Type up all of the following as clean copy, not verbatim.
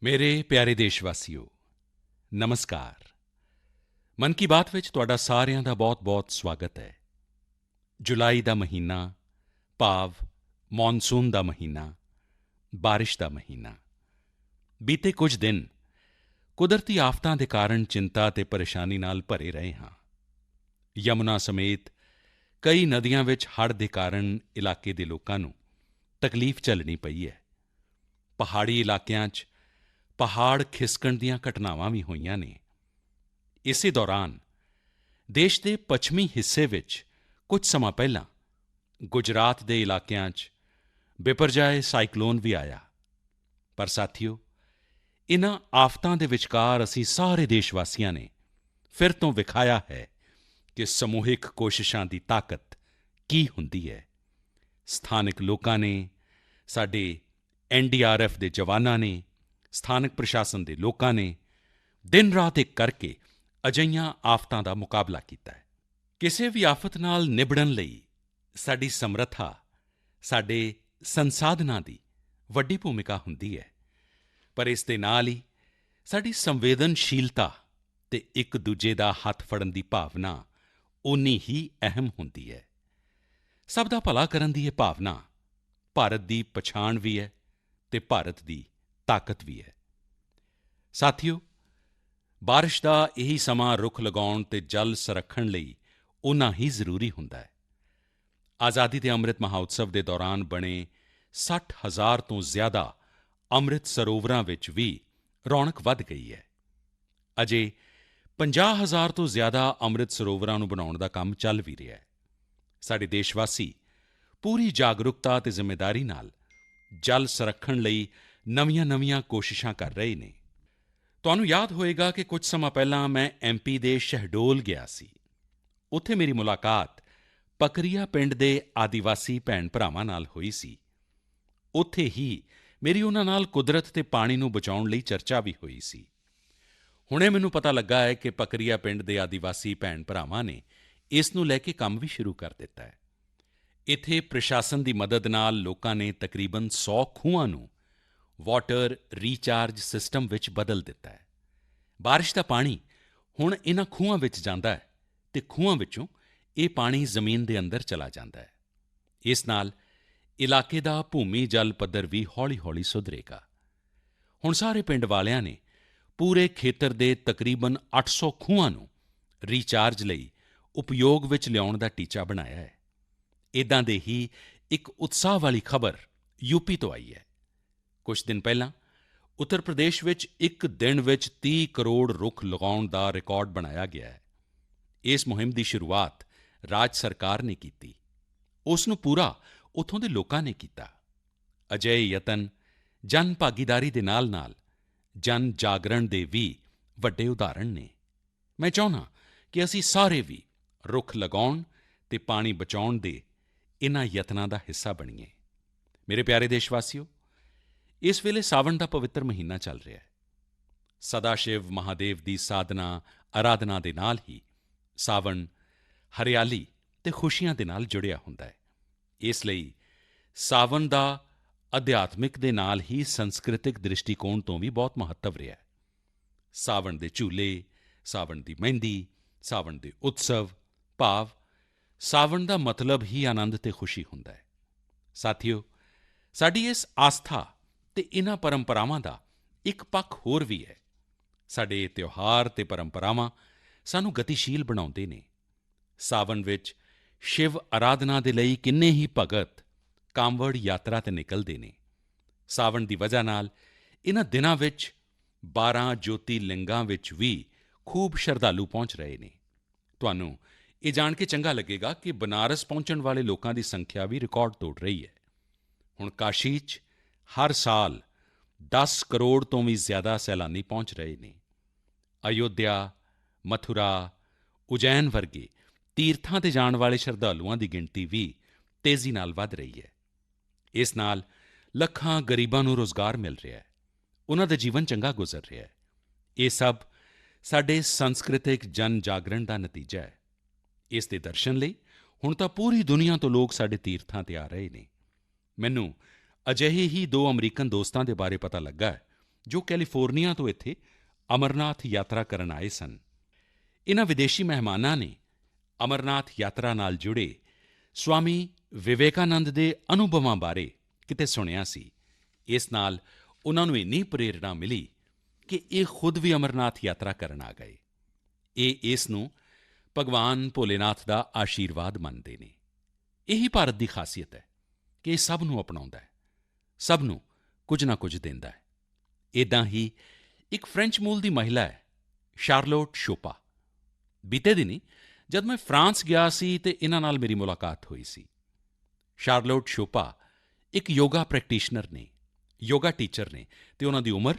ਮੇਰੇ ਪਿਆਰੇ ਦੇਸ਼ਵਾਸੀਓ, ਨਮਸਕਾਰ। ਮਨ ਕੀ ਬਾਤ ਵਿੱਚ ਤੁਹਾਡਾ ਸਾਰਿਆਂ ਦਾ ਬਹੁਤ-ਬਹੁਤ ਸਵਾਗਤ ਹੈ। ਜੁਲਾਈ ਦਾ ਮਹੀਨਾ ਭਾਵ ਮੌਨਸੂਨ ਦਾ ਮਹੀਨਾ, ਬਾਰਿਸ਼ ਦਾ ਮਹੀਨਾ। ਬੀਤੇ ਕੁਝ ਦਿਨ ਕੁਦਰਤੀ ਆਫ਼ਤਾਂ ਦੇ ਕਾਰਨ ਚਿੰਤਾ ਅਤੇ ਪਰੇਸ਼ਾਨੀ ਨਾਲ ਭਰੇ ਰਹੇ ਹਾਂ। ਯਮੁਨਾ ਸਮੇਤ ਕਈ ਨਦੀਆਂ ਵਿੱਚ ਹੜ੍ਹ ਦੇ ਕਾਰਨ ਇਲਾਕੇ ਦੇ ਲੋਕਾਂ ਨੂੰ ਤਕਲੀਫ ਝੱਲਣੀ ਪਈ ਹੈ। ਪਹਾੜੀ ਇਲਾਕਿਆਂ 'ਚ ਪਹਾੜ ਖਿਸਕਣ ਦੀਆਂ ਘਟਨਾਵਾਂ ਵੀ ਹੋਈਆਂ ਨੇ। ਇਸੇ ਦੌਰਾਨ ਦੇਸ਼ ਦੇ ਪੱਛਮੀ ਹਿੱਸੇ ਵਿੱਚ ਕੁਝ ਸਮਾਂ ਪਹਿਲਾਂ ਗੁਜਰਾਤ ਦੇ ਇਲਾਕਿਆਂ 'ਚ ਬਿਪਰਜਾਏ ਸਾਈਕਲੋਨ ਵੀ ਆਇਆ। ਪਰ ਸਾਥੀਓ, ਇਨ੍ਹਾਂ ਆਫ਼ਤਾਂ ਦੇ ਵਿਚਕਾਰ ਅਸੀਂ ਸਾਰੇ ਦੇਸ਼ਵਾਸੀਆਂ ਨੇ ਫਿਰ ਤੋਂ ਵਿਖਾਇਆ ਹੈ ਕਿ ਸਮੂਹਿਕ ਕੋਸ਼ਿਸ਼ਾਂ ਦੀ ਤਾਕਤ ਕੀ ਹੁੰਦੀ ਹੈ। ਸਥਾਨਕ ਲੋਕਾਂ ਨੇ, ਸਾਡੇ ਐਨਡੀਆਰਐਫ ਦੇ ਜਵਾਨਾਂ ਨੇ, ਸਥਾਨਕ ਪ੍ਰਸ਼ਾਸਨ ਦੇ ਲੋਕਾਂ ਨੇ ਦਿਨ-ਰਾਤ ਇੱਕ ਕਰਕੇ ਅਜਿਹੀਆਂ ਆਫ਼ਤਾਂ ਦਾ ਮੁਕਾਬਲਾ ਕੀਤਾ ਹੈ। ਕਿਸੇ ਵੀ ਆਫ਼ਤ ਨਾਲ ਨਿਬੜਨ ਲਈ ਸਾਡੀ ਸਮਰੱਥਾ, ਸਾਡੇ ਸੰਸਾਧਨਾਂ ਦੀ ਵੱਡੀ ਭੂਮਿਕਾ ਹੁੰਦੀ ਹੈ। ਪਰ ਇਸ ਦੇ ਨਾਲ ਹੀ ਸਾਡੀ ਸੰਵੇਦਨਸ਼ੀਲਤਾ ਅਤੇ ਇੱਕ-ਦੂਜੇ ਦਾ ਹੱਥ ਫੜਨ ਦੀ ਭਾਵਨਾ ਓਨੀ ਹੀ ਅਹਿਮ ਹੁੰਦੀ ਹੈ। ਸਭ ਦਾ ਭਲਾ ਕਰਨ ਦੀ ਇਹ ਭਾਵਨਾ ਭਾਰਤ ਦੀ ਪਛਾਣ ਵੀ ਹੈ ਅਤੇ ਭਾਰਤ ਦੀ ਤਾਕਤ ਵੀ ਹੈ। ਸਾਥੀਓ, ਬਾਰਿਸ਼ ਦਾ ਇਹੀ ਸਮਾਂ ਰੁੱਖ ਲਗਾਉਣ ਅਤੇ ਜਲ ਸੰਰਖਣ ਲਈ ਓਨਾ ਹੀ ਜ਼ਰੂਰੀ ਹੁੰਦਾ ਹੈ। ਆਜ਼ਾਦੀ ਕੇ ਅੰਮ੍ਰਿਤ ਮਹੋਤਸਵ ਦੇ ਦੌਰਾਨ ਬਣੇ 60,000 ਤੋਂ ਜ਼ਿਆਦਾ ਅੰਮ੍ਰਿਤ ਸਰੋਵਰਾਂ ਵਿੱਚ ਵੀ ਰੌਣਕ ਵਧ ਗਈ ਹੈ। ਅਜੇ 50,000 ਤੋਂ ਜ਼ਿਆਦਾ ਅੰਮ੍ਰਿਤ ਸਰੋਵਰਾਂ ਨੂੰ ਬਣਾਉਣ ਦਾ ਕੰਮ ਚੱਲ ਵੀ ਰਿਹਾ ਹੈ। ਸਾਡੇ ਦੇਸ਼ਵਾਸੀ ਪੂਰੀ ਜਾਗਰੂਕਤਾ ਅਤੇ ਜ਼ਿੰਮੇਵਾਰੀ ਨਾਲ ਜਲ ਸੰਰਖਣ ਲਈ ਨਵੀਆਂ-ਨਵੀਆਂ ਕੋਸ਼ਿਸ਼ਾਂ ਕਰ ਰਹੇ ਨੇ। ਤੁਹਾਨੂੰ ਯਾਦ ਹੋਵੇਗਾ ਕਿ ਕੁਝ ਸਮਾਂ ਪਹਿਲਾਂ ਮੈਂ ਐਮਪੀ ਦੇ ਸ਼ਹਡੋਲ ਗਿਆ ਸੀ। ਉੱਥੇ ਮੇਰੀ ਮੁਲਾਕਾਤ ਪਕਰੀਆ ਪਿੰਡ ਦੇ ਆਦਿਵਾਸੀ ਭੈਣ-ਭਰਾਵਾਂ ਨਾਲ ਹੋਈ ਸੀ। ਉੱਥੇ ਹੀ ਮੇਰੀ ਉਨ੍ਹਾਂ ਨਾਲ ਕੁਦਰਤ ਅਤੇ ਪਾਣੀ ਨੂੰ ਬਚਾਉਣ ਲਈ ਚਰਚਾ ਵੀ ਹੋਈ ਸੀ। ਹੁਣੇ ਮੈਨੂੰ ਪਤਾ ਲੱਗਾ ਹੈ ਕਿ ਪਕਰੀਆ ਪਿੰਡ ਦੇ ਆਦਿਵਾਸੀ ਭੈਣ-ਭਰਾਵਾਂ ਨੇ ਇਸ ਨੂੰ ਲੈ ਕੇ ਕੰਮ ਵੀ ਸ਼ੁਰੂ ਕਰ ਦਿੱਤਾ ਹੈ। ਇੱਥੇ ਪ੍ਰਸ਼ਾਸਨ ਦੀ ਮਦਦ ਨਾਲ ਲੋਕਾਂ ਨੇ ਤਕਰੀਬਨ 100 ਖੂਹਾਂ ਨੂੰ ਵਾਟਰ ਰੀਚਾਰਜ ਸਿਸਟਮ ਵਿੱਚ ਬਦਲ ਦਿੱਤਾ ਹੈ। ਬਾਰਿਸ਼ ਦਾ ਪਾਣੀ ਹੁਣ ਇਨ੍ਹਾਂ ਖੂਹਾਂ ਵਿੱਚ ਜਾਂਦਾ ਹੈ ਅਤੇ ਖੂਹਾਂ ਵਿੱਚੋਂ ਇਹ ਪਾਣੀ ਜ਼ਮੀਨ ਦੇ ਅੰਦਰ ਚਲਾ ਜਾਂਦਾ ਹੈ। ਇਸ ਨਾਲ ਇਲਾਕੇ ਦਾ ਭੂਮੀ ਜਲ ਪੱਧਰ ਵੀ ਹੌਲੀ-ਹੌਲੀ ਸੁਧਰੇਗਾ। ਹੁਣ ਸਾਰੇ ਪਿੰਡ ਵਾਲਿਆਂ ਨੇ ਪੂਰੇ ਖੇਤਰ ਦੇ ਤਕਰੀਬਨ 800 ਖੂਹਾਂ ਨੂੰ ਰੀਚਾਰਜ ਲਈ ਉਪਯੋਗ ਵਿੱਚ ਲਿਆਉਣ ਦਾ ਟੀਚਾ ਬਣਾਇਆ ਹੈ। ਇੱਦਾਂ ਦੇ ਹੀ ਇੱਕ ਉਤਸ਼ਾਹ ਵਾਲੀ ਖ਼ਬਰ ਯੂਪੀ ਤੋਂ ਆਈ ਹੈ। ਕੁਝ ਦਿਨ ਪਹਿਲਾਂ ਉੱਤਰ ਪ੍ਰਦੇਸ਼ ਵਿੱਚ ਇੱਕ ਦਿਨ ਵਿੱਚ 30 ਕਰੋੜ ਰੁੱਖ ਲਗਾਉਣ ਦਾ ਰਿਕਾਰਡ ਬਣਾਇਆ ਗਿਆ ਹੈ। ਇਸ ਮੁਹਿੰਮ ਦੀ ਸ਼ੁਰੂਆਤ ਰਾਜ ਸਰਕਾਰ ਨੇ ਕੀਤੀ। ਉਸ ਨੂੰ ਪੂਰਾ ਉੱਥੋਂ ਦੇ ਲੋਕਾਂ ਨੇ ਕੀਤਾ। ਅਜਿਹੇ ਯਤਨ ਜਨ ਭਾਗੀਦਾਰੀ ਦੇ ਨਾਲ-ਨਾਲ ਜਨ ਜਾਗਰਣ ਦੇ ਵੀ ਵੱਡੇ ਉਦਾਹਰਣ ਨੇ। ਮੈਂ ਚਾਹੁੰਦਾ ਕਿ ਅਸੀਂ ਸਾਰੇ ਵੀ ਰੁੱਖ ਲਗਾਉਣ ਅਤੇ ਪਾਣੀ ਬਚਾਉਣ ਦੇ ਇਨ੍ਹਾਂ ਯਤਨਾਂ ਦਾ ਹਿੱਸਾ ਬਣੀਏ। ਮੇਰੇ ਪਿਆਰੇ ਦੇਸ਼ਵਾਸੀਓ, ਇਸ ਵੇਲੇ ਸਾਵਣ ਦਾ ਪਵਿੱਤਰ ਮਹੀਨਾ ਚੱਲ ਰਿਹਾ ਹੈ। ਸਦਾ ਸ਼ਿਵ ਮਹਾਦੇਵ ਦੀ ਸਾਧਨਾ ਅਰਾਧਨਾ ਦੇ ਨਾਲ ਹੀ ਸਾਵਣ ਹਰਿਆਲੀ ਅਤੇ ਖੁਸ਼ੀਆਂ ਦੇ ਨਾਲ ਜੁੜਿਆ ਹੁੰਦਾ ਹੈ। ਇਸ ਲਈ ਸਾਵਣ ਦਾ ਅਧਿਆਤਮਿਕ ਦੇ ਨਾਲ ਹੀ ਸੰਸਕ੍ਰਿਤਿਕ ਦ੍ਰਿਸ਼ਟੀਕੋਣ ਤੋਂ ਵੀ ਬਹੁਤ ਮਹੱਤਵ ਰਿਹਾ ਹੈ। ਸਾਵਣ ਦੇ ਝੂਲੇ, ਸਾਵਣ ਦੀ ਮਹਿੰਦੀ, ਸਾਵਣ ਦੇ ਉਤਸਵ, ਭਾਵ ਸਾਵਣ ਦਾ ਮਤਲਬ ਹੀ ਆਨੰਦ ਅਤੇ ਖੁਸ਼ੀ ਹੁੰਦਾ ਹੈ। ਸਾਥੀਓ, ਸਾਡੀ ਇਸ ਆਸਥਾ ਅਤੇ ਇਨ੍ਹਾਂ ਪਰੰਪਰਾਵਾਂ ਦਾ ਇੱਕ ਪੱਖ ਹੋਰ ਵੀ ਹੈ। ਸਾਡੇ ਇਹ ਤਿਉਹਾਰ ਅਤੇ ਪਰੰਪਰਾਵਾਂ ਸਾਨੂੰ ਗਤੀਸ਼ੀਲ ਬਣਾਉਂਦੇ ਨੇ। ਸਾਵਣ ਵਿੱਚ ਸ਼ਿਵ ਅਰਾਧਨਾ ਦੇ ਲਈ ਕਿੰਨੇ ਹੀ ਭਗਤ ਕਾਂਵੜ ਯਾਤਰਾ 'ਤੇ ਨਿਕਲਦੇ ਨੇ। ਸਾਵਣ ਦੀ ਵਜ੍ਹਾ ਨਾਲ ਇਨ੍ਹਾਂ ਦਿਨਾਂ ਵਿੱਚ 12 ਜੋਤਿਰਲਿੰਗਾਂ ਵਿੱਚ ਵੀ ਖੂਬ ਸ਼ਰਧਾਲੂ ਪਹੁੰਚ ਰਹੇ ਨੇ। ਤੁਹਾਨੂੰ ਇਹ ਜਾਣ ਕੇ ਚੰਗਾ ਲੱਗੇਗਾ ਕਿ ਬਨਾਰਸ ਪਹੁੰਚਣ ਵਾਲੇ ਲੋਕਾਂ ਦੀ ਸੰਖਿਆ ਵੀ ਰਿਕਾਰਡ ਤੋੜ ਰਹੀ ਹੈ। ਹੁਣ ਕਾਸ਼ੀ 'ਚ ਹਰ ਸਾਲ 10 ਕਰੋੜ ਤੋਂ ਵੀ ਜ਼ਿਆਦਾ ਸੈਲਾਨੀ ਪਹੁੰਚ ਰਹੇ ਨੇ। ਅਯੋਧਿਆ, ਮਥੁਰਾ, ਉਜੈਨ ਵਰਗੇ ਤੀਰਥਾਂ 'ਤੇ ਜਾਣ ਵਾਲੇ ਸ਼ਰਧਾਲੂਆਂ ਦੀ ਗਿਣਤੀ ਵੀ ਤੇਜ਼ੀ ਨਾਲ ਵਧ ਰਹੀ ਹੈ। ਇਸ ਨਾਲ ਲੱਖਾਂ ਗਰੀਬਾਂ ਨੂੰ ਰੋਜ਼ਗਾਰ ਮਿਲ ਰਿਹਾ ਹੈ, ਉਨ੍ਹਾਂ ਦਾ ਜੀਵਨ ਚੰਗਾ ਗੁਜ਼ਰ ਰਿਹਾ ਹੈ। ਇਹ ਸਭ ਸਾਡੇ ਸੰਸਕ੍ਰਿਤਿਕ ਜਨ ਜਾਗਰਣ ਦਾ ਨਤੀਜਾ ਹੈ। ਇਸ ਦੇ ਦਰਸ਼ਨ ਲਈ ਹੁਣ ਤਾਂ ਪੂਰੀ ਦੁਨੀਆ ਤੋਂ ਲੋਕ ਸਾਡੇ ਤੀਰਥਾਂ 'ਤੇ ਆ ਰਹੇ ਨੇ। ਮੈਨੂੰ ਅਜਿਹੇ ਹੀ 2 ਅਮਰੀਕਨ ਦੋਸਤਾਂ ਦੇ ਬਾਰੇ ਪਤਾ ਲੱਗਾ ਹੈ ਜੋ ਕੈਲੀਫੋਰਨੀਆ ਤੋਂ ਇੱਥੇ ਅਮਰਨਾਥ ਯਾਤਰਾ ਕਰਨ ਆਏ ਸਨ। ਇਨ੍ਹਾਂ ਵਿਦੇਸ਼ੀ ਮਹਿਮਾਨਾਂ ਨੇ ਅਮਰਨਾਥ ਯਾਤਰਾ ਨਾਲ ਜੁੜੇ ਸਵਾਮੀ ਵਿਵੇਕਾਨੰਦ ਦੇ ਅਨੁਭਵਾਂ ਬਾਰੇ ਕਿਤੇ ਸੁਣਿਆ ਸੀ। ਇਸ ਨਾਲ ਉਨ੍ਹਾਂ ਨੂੰ ਇੰਨੀ ਪ੍ਰੇਰਣਾ ਮਿਲੀ ਕਿ ਇਹ ਖੁਦ ਵੀ ਅਮਰਨਾਥ ਯਾਤਰਾ ਕਰਨ ਆ ਗਏ। ਇਹ ਇਸ ਨੂੰ ਭਗਵਾਨ ਭੋਲੇਨਾਥ ਦਾ ਆਸ਼ੀਰਵਾਦ ਮੰਨਦੇ ਨੇ। ਇਹੀ ਭਾਰਤ ਦੀ ਖਾਸੀਅਤ ਹੈ ਕਿ ਇਹ ਸਭ ਨੂੰ ਅਪਣਾਉਂਦਾ ਹੈ, ਸਭ ਨੂੰ ਕੁਝ ਨਾ ਕੁਝ ਦਿੰਦਾ ਹੈ। ਇੱਦਾਂ ਹੀ ਇੱਕ ਫ੍ਰੈਂਚ ਮੂਲ ਦੀ ਮਹਿਲਾ ਹੈ, ਸ਼ਾਰਲੋਟ ਸ਼ੋਪਾ। ਬੀਤੇ ਦਿਨੀਂ ਜਦ ਮੈਂ ਫਰਾਂਸ ਗਿਆ ਸੀ ਤਾਂ ਇਨ੍ਹਾਂ ਨਾਲ ਮੇਰੀ ਮੁਲਾਕਾਤ ਹੋਈ ਸੀ। ਸ਼ਾਰਲੋਟ ਸ਼ੋਪਾ ਇੱਕ ਯੋਗਾ ਪ੍ਰੈਕਟੀਸ਼ਨਰ ਨੇ, ਯੋਗਾ ਟੀਚਰ ਨੇ, ਅਤੇ ਉਨ੍ਹਾਂ ਦੀ ਉਮਰ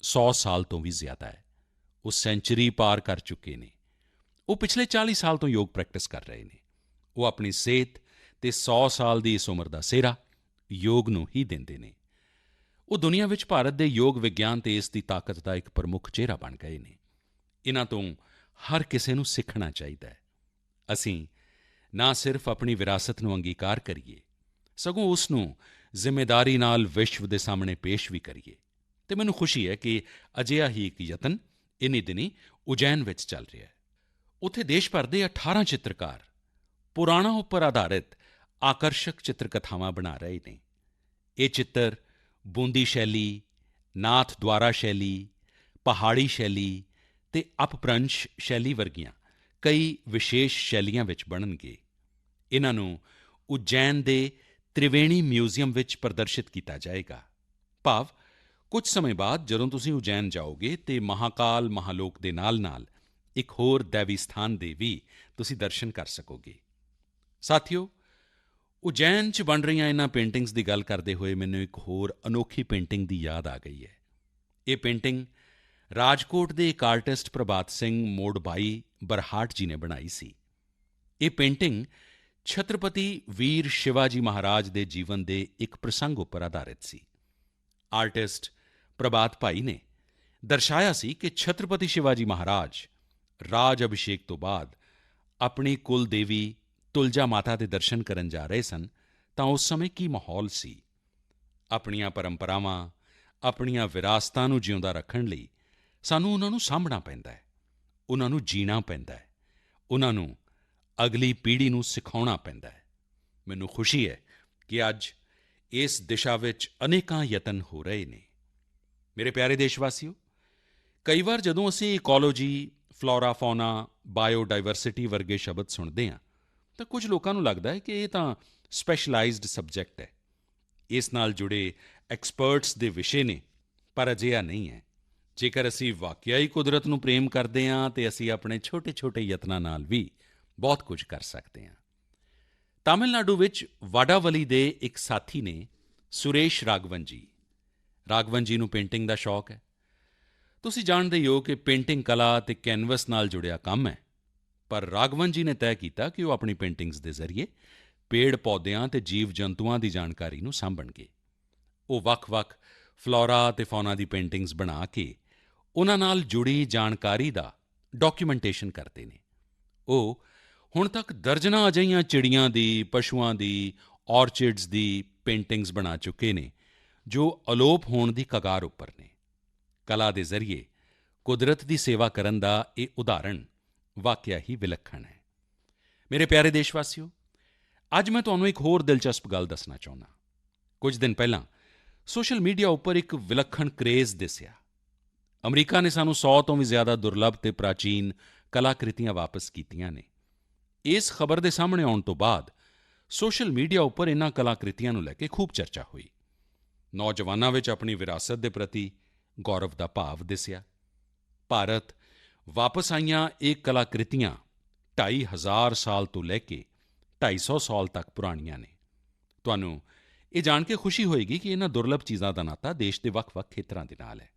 100 ਸਾਲ ਤੋਂ ਵੀ ਜ਼ਿਆਦਾ ਹੈ। ਉਹ ਸੈਂਚੁਰੀ ਪਾਰ ਕਰ ਚੁੱਕੇ ਨੇ। ਉਹ ਪਿਛਲੇ 40 ਸਾਲ ਤੋਂ ਯੋਗ ਪ੍ਰੈਕਟਿਸ ਕਰ ਰਹੇ ਨੇ। ਉਹ ਆਪਣੀ ਸਿਹਤ ਅਤੇ 100 ਸਾਲ ਦੀ ਇਸ ਉਮਰ ਦਾ ਸਿਹਰਾ ਯੋਗ ਨੂੰ ਹੀ ਦਿੰਦੇ ਨੇ। ਉਹ ਦੁਨੀਆ ਵਿੱਚ ਭਾਰਤ ਦੇ ਯੋਗ ਵਿਗਿਆਨ ਅਤੇ ਇਸ ਦੀ ਤਾਕਤ ਦਾ ਇੱਕ ਪ੍ਰਮੁੱਖ ਚਿਹਰਾ ਬਣ ਗਏ ਨੇ। ਇਨ੍ਹਾਂ ਤੋਂ ਹਰ ਕਿਸੇ ਨੂੰ ਸਿੱਖਣਾ ਚਾਹੀਦਾ ਹੈ। ਅਸੀਂ ਨਾ ਸਿਰਫ ਆਪਣੀ ਵਿਰਾਸਤ ਨੂੰ ਅੰਗੀਕਾਰ ਕਰੀਏ, ਸਗੋਂ ਉਸ ਨੂੰ ਜ਼ਿੰਮੇਵਾਰੀ ਨਾਲ ਵਿਸ਼ਵ ਦੇ ਸਾਹਮਣੇ ਪੇਸ਼ ਵੀ ਕਰੀਏ। ਅਤੇ ਮੈਨੂੰ ਖੁਸ਼ੀ ਹੈ ਕਿ ਅਜਿਹਾ ਹੀ ਇੱਕ ਯਤਨ ਇਨ੍ਹੀਂ ਦਿਨੀਂ ਉਜੈਨ ਵਿੱਚ ਚੱਲ ਰਿਹਾ ਹੈ। ਉੱਥੇ ਦੇਸ਼ ਭਰ ਦੇ 18 ਚਿੱਤਰਕਾਰ ਪੁਰਾਣਾਂ ਉੱਪਰ ਆਧਾਰਿਤ ਆਕਰਸ਼ਕ ਚਿੱਤਰਕਥਾਵਾਂ ਬਣਾ ਰਹੇ ਨੇ। ਇਹ ਚਿੱਤਰ ਬੂੰਦੀ ਸ਼ੈਲੀ, ਨਾਥ ਦੁਆਰਾ ਸ਼ੈਲੀ, ਪਹਾੜੀ ਸ਼ੈਲੀ ਅਤੇ ਅਪਭ੍ਰੰਸ਼ ਸ਼ੈਲੀ ਵਰਗੀਆਂ ਕਈ ਵਿਸ਼ੇਸ਼ ਸ਼ੈਲੀਆਂ ਵਿੱਚ ਬਣਨਗੇ। ਇਨ੍ਹਾਂ ਨੂੰ ਉਜੈਨ ਦੇ ਤ੍ਰਿਵੇਣੀ ਮਿਊਜ਼ੀਅਮ ਵਿੱਚ ਪ੍ਰਦਰਸ਼ਿਤ ਕੀਤਾ ਜਾਏਗਾ। ਭਾਵ ਕੁਝ ਸਮੇਂ ਬਾਅਦ ਜਦੋਂ ਤੁਸੀਂ ਉਜੈਨ ਜਾਓਗੇ ਤਾਂ ਮਹਾਕਾਲ ਮਹਾਲੋਕ ਦੇ ਨਾਲ-ਨਾਲ ਇੱਕ ਹੋਰ ਦੈਵੀ ਸਥਾਨ ਦੇ ਵੀ ਤੁਸੀਂ ਦਰਸ਼ਨ ਕਰ ਸਕੋਗੇ। ਸਾਥੀਓ, ਉਜੈਨ 'ਚ ਬਣ ਰਹੀਆਂ ਇਨ੍ਹਾਂ ਪੇਂਟਿੰਗਸ ਦੀ ਗੱਲ ਕਰਦੇ ਹੋਏ ਮੈਨੂੰ ਇੱਕ ਹੋਰ ਅਨੋਖੀ ਪੇਂਟਿੰਗ ਦੀ ਯਾਦ ਆ ਗਈ ਹੈ। ਇਹ ਪੇਂਟਿੰਗ ਰਾਜਕੋਟ ਦੇ ਇੱਕ ਆਰਟਿਸਟ ਪ੍ਰਭਾਤ ਸਿੰਘ ਮੋਡਭਾਈ ਬਰਹਾਟ ਜੀ ਨੇ ਬਣਾਈ ਸੀ। ਇਹ ਪੇਂਟਿੰਗ ਛਤਰਪਤੀ ਵੀਰ ਸ਼ਿਵਾਜੀ ਮਹਾਰਾਜ ਦੇ ਜੀਵਨ ਦੇ ਇੱਕ ਪ੍ਰਸੰਗ ਉੱਪਰ ਆਧਾਰਿਤ ਸੀ। ਆਰਟਿਸਟ ਪ੍ਰਭਾਤ ਭਾਈ ਨੇ ਦਰਸਾਇਆ ਸੀ ਕਿ ਛਤਰਪਤੀ ਸ਼ਿਵਾਜੀ ਮਹਾਰਾਜ ਰਾਜ ਅਭਿਸ਼ੇਕ ਤੋਂ ਬਾਅਦ ਆਪਣੀ ਕੁਲ ਦੇਵੀ ਤੁਲਜਾ ਮਾਤਾ ਦੇ ਦਰਸ਼ਨ ਕਰਨ ਜਾ ਰਹੇ ਸਨ ਤਾਂ ਉਸ ਸਮੇਂ ਕੀ ਮਾਹੌਲ ਸੀ। ਆਪਣੀਆਂ ਪਰੰਪਰਾਵਾਂ, ਆਪਣੀਆਂ ਵਿਰਾਸਤਾਂ ਨੂੰ ਜਿਉਂਦਾ ਰੱਖਣ ਲਈ ਸਾਨੂੰ ਉਨ੍ਹਾਂ ਨੂੰ ਸਾਂਭਣਾ ਪੈਂਦਾ ਹੈ, ਉਨ੍ਹਾਂ ਨੂੰ ਜੀਣਾ ਪੈਂਦਾ ਹੈ, ਉਨ੍ਹਾਂ ਨੂੰ ਅਗਲੀ ਪੀੜ੍ਹੀ ਨੂੰ ਸਿਖਾਉਣਾ ਪੈਂਦਾ ਹੈ। ਮੈਨੂੰ ਖੁਸ਼ੀ ਹੈ ਕਿ ਅੱਜ ਇਸ ਦਿਸ਼ਾ ਵਿੱਚ ਅਨੇਕਾਂ ਯਤਨ ਹੋ ਰਹੇ ਨੇ। ਮੇਰੇ ਪਿਆਰੇ ਦੇਸ਼ਵਾਸੀਓ, ਕਈ ਵਾਰ ਜਦੋਂ ਅਸੀਂ ਇਕੋਲੋਜੀ, ਫਲੋਰਾ ਫੌਨਾ, ਬਾਇਓਡਾਇਵਰਸਿਟੀ ਵਰਗੇ ਸ਼ਬਦ ਸੁਣਦੇ ਹਾਂ ਤਾਂ ਕੁਝ ਲੋਕਾਂ ਨੂੰ ਲੱਗਦਾ ਹੈ ਕਿ ਇਹ ਤਾਂ ਸਪੈਸ਼ਲਾਈਜ਼ਡ ਸਬਜੈਕਟ ਹੈ, ਇਸ ਨਾਲ ਜੁੜੇ ਐਕਸਪਰਟਸ ਦੇ ਵਿਸ਼ੇ ਨੇ। ਪਰ ਅਜਿਹਾ ਨਹੀਂ ਹੈ। ਜੇਕਰ ਅਸੀਂ ਵਾਕਿਆ ਹੀ ਕੁਦਰਤ ਨੂੰ ਪ੍ਰੇਮ ਕਰਦੇ ਹਾਂ ਤਾਂ ਅਸੀਂ ਆਪਣੇ ਛੋਟੇ-ਛੋਟੇ ਯਤਨਾਂ ਨਾਲ ਵੀ ਬਹੁਤ ਕੁਝ ਕਰ ਸਕਦੇ ਹਾਂ। ਤਾਮਿਲਨਾਡੂ ਵਿੱਚ ਵਾਡਾਵਲੀ ਦੇ ਇੱਕ ਸਾਥੀ ਨੇ ਸੁਰੇਸ਼ ਰਾਘਵਨ ਜੀ। ਰਾਘਵਨ ਜੀ ਨੂੰ ਪੇਂਟਿੰਗ ਦਾ ਸ਼ੌਕ ਹੈ। ਤੁਸੀਂ ਜਾਣਦੇ ਹੋ ਕਿ ਪੇਂਟਿੰਗ ਕਲਾ ਅਤੇ ਕੈਨਵਸ ਨਾਲ ਜੁੜਿਆ ਕੰਮ ਹੈ। ਪਰ ਰਾਘਵਨ ਜੀ ਨੇ ਤੈਅ ਕੀਤਾ ਕਿ ਉਹ ਆਪਣੀ ਪੇਂਟਿੰਗਸ ਦੇ ਜ਼ਰੀਏ ਪੇੜ-ਪੌਦਿਆਂ ਅਤੇ ਜੀਵ-ਜੰਤੂਆਂ ਦੀ ਜਾਣਕਾਰੀ ਨੂੰ ਸਾਂਭਣਗੇ। ਉਹ ਵੱਖ-ਵੱਖ ਫਲੋਰਾ ਅਤੇ ਫੌਨਾ ਦੀ ਪੇਂਟਿੰਗਸ ਬਣਾ ਕੇ ਉਨ੍ਹਾਂ ਨਾਲ ਜੁੜੀ ਜਾਣਕਾਰੀ ਦਾ ਡਾਕੂਮੈਂਟੇਸ਼ਨ ਕਰਦੇ ਨੇ। ਉਹ ਹੁਣ ਤੱਕ ਦਰਜਨਾਂ ਅਜਿਹੀਆਂ ਚਿੜੀਆਂ ਦੀ, ਪਸ਼ੂਆਂ ਦੀ, ਔਰਚਿਡਸ ਦੀ ਪੇਂਟਿੰਗਸ ਬਣਾ ਚੁੱਕੇ ਨੇ ਜੋ ਅਲੋਪ ਹੋਣ ਦੀ ਕਗਾਰ ਉੱਪਰ ਨੇ। ਕਲਾ ਦੇ ਜ਼ਰੀਏ ਕੁਦਰਤ ਦੀ ਸੇਵਾ ਕਰਨ ਦਾ ਇਹ ਉਦਾਹਰਣ ਵਾਕਿਆ ਹੀ ਵਿਲੱਖਣ ਹੈ। ਮੇਰੇ ਪਿਆਰੇ ਦੇਸ਼ਵਾਸੀਓ, ਅੱਜ ਮੈਂ ਤੁਹਾਨੂੰ ਇੱਕ ਹੋਰ ਦਿਲਚਸਪ ਗੱਲ ਦੱਸਣਾ ਚਾਹੁੰਦਾ। ਕੁਝ ਦਿਨ ਪਹਿਲਾਂ ਸੋਸ਼ਲ ਮੀਡੀਆ ਉੱਪਰ ਇੱਕ ਵਿਲੱਖਣ ਕ੍ਰੇਜ਼ ਦਿਸਿਆ। ਅਮਰੀਕਾ ਨੇ ਸਾਨੂੰ 100 ਤੋਂ ਵੀ ਜ਼ਿਆਦਾ ਦੁਰਲੱਭ ਅਤੇ ਪ੍ਰਾਚੀਨ ਕਲਾਕ੍ਰਿਤੀਆਂ ਵਾਪਸ ਕੀਤੀਆਂ ਨੇ। ਇਸ ਖਬਰ ਦੇ ਸਾਹਮਣੇ ਆਉਣ ਤੋਂ ਬਾਅਦ ਸੋਸ਼ਲ ਮੀਡੀਆ ਉੱਪਰ ਇਨ੍ਹਾਂ ਕਲਾਕ੍ਰਿਤੀਆਂ ਨੂੰ ਲੈ ਕੇ ਖੂਬ ਚਰਚਾ ਹੋਈ। ਨੌਜਵਾਨਾਂ ਵਿੱਚ ਆਪਣੀ ਵਿਰਾਸਤ ਦੇ ਪ੍ਰਤੀ ਗੌਰਵ ਦਾ ਭਾਵ ਦਿਸਿਆ। ਭਾਰਤ ਵਾਪਸ ਆਈਆਂ ਇਹ ਕਲਾਕ੍ਰਿਤੀਆਂ 2500 ਸਾਲ ਤੋਂ ਲੈ ਕੇ 250 ਸਾਲ ਤੱਕ ਪੁਰਾਣੀਆਂ ਨੇ। ਤੁਹਾਨੂੰ ਇਹ ਜਾਣ ਕੇ ਖੁਸ਼ੀ ਹੋਏਗੀ ਕਿ ਇਨ੍ਹਾਂ ਦੁਰਲੱਭ ਚੀਜ਼ਾਂ ਦਾ ਨਾਤਾ ਦੇਸ਼ ਦੇ ਵੱਖ-ਵੱਖ ਖੇਤਰਾਂ ਦੇ ਨਾਲ ਹੈ।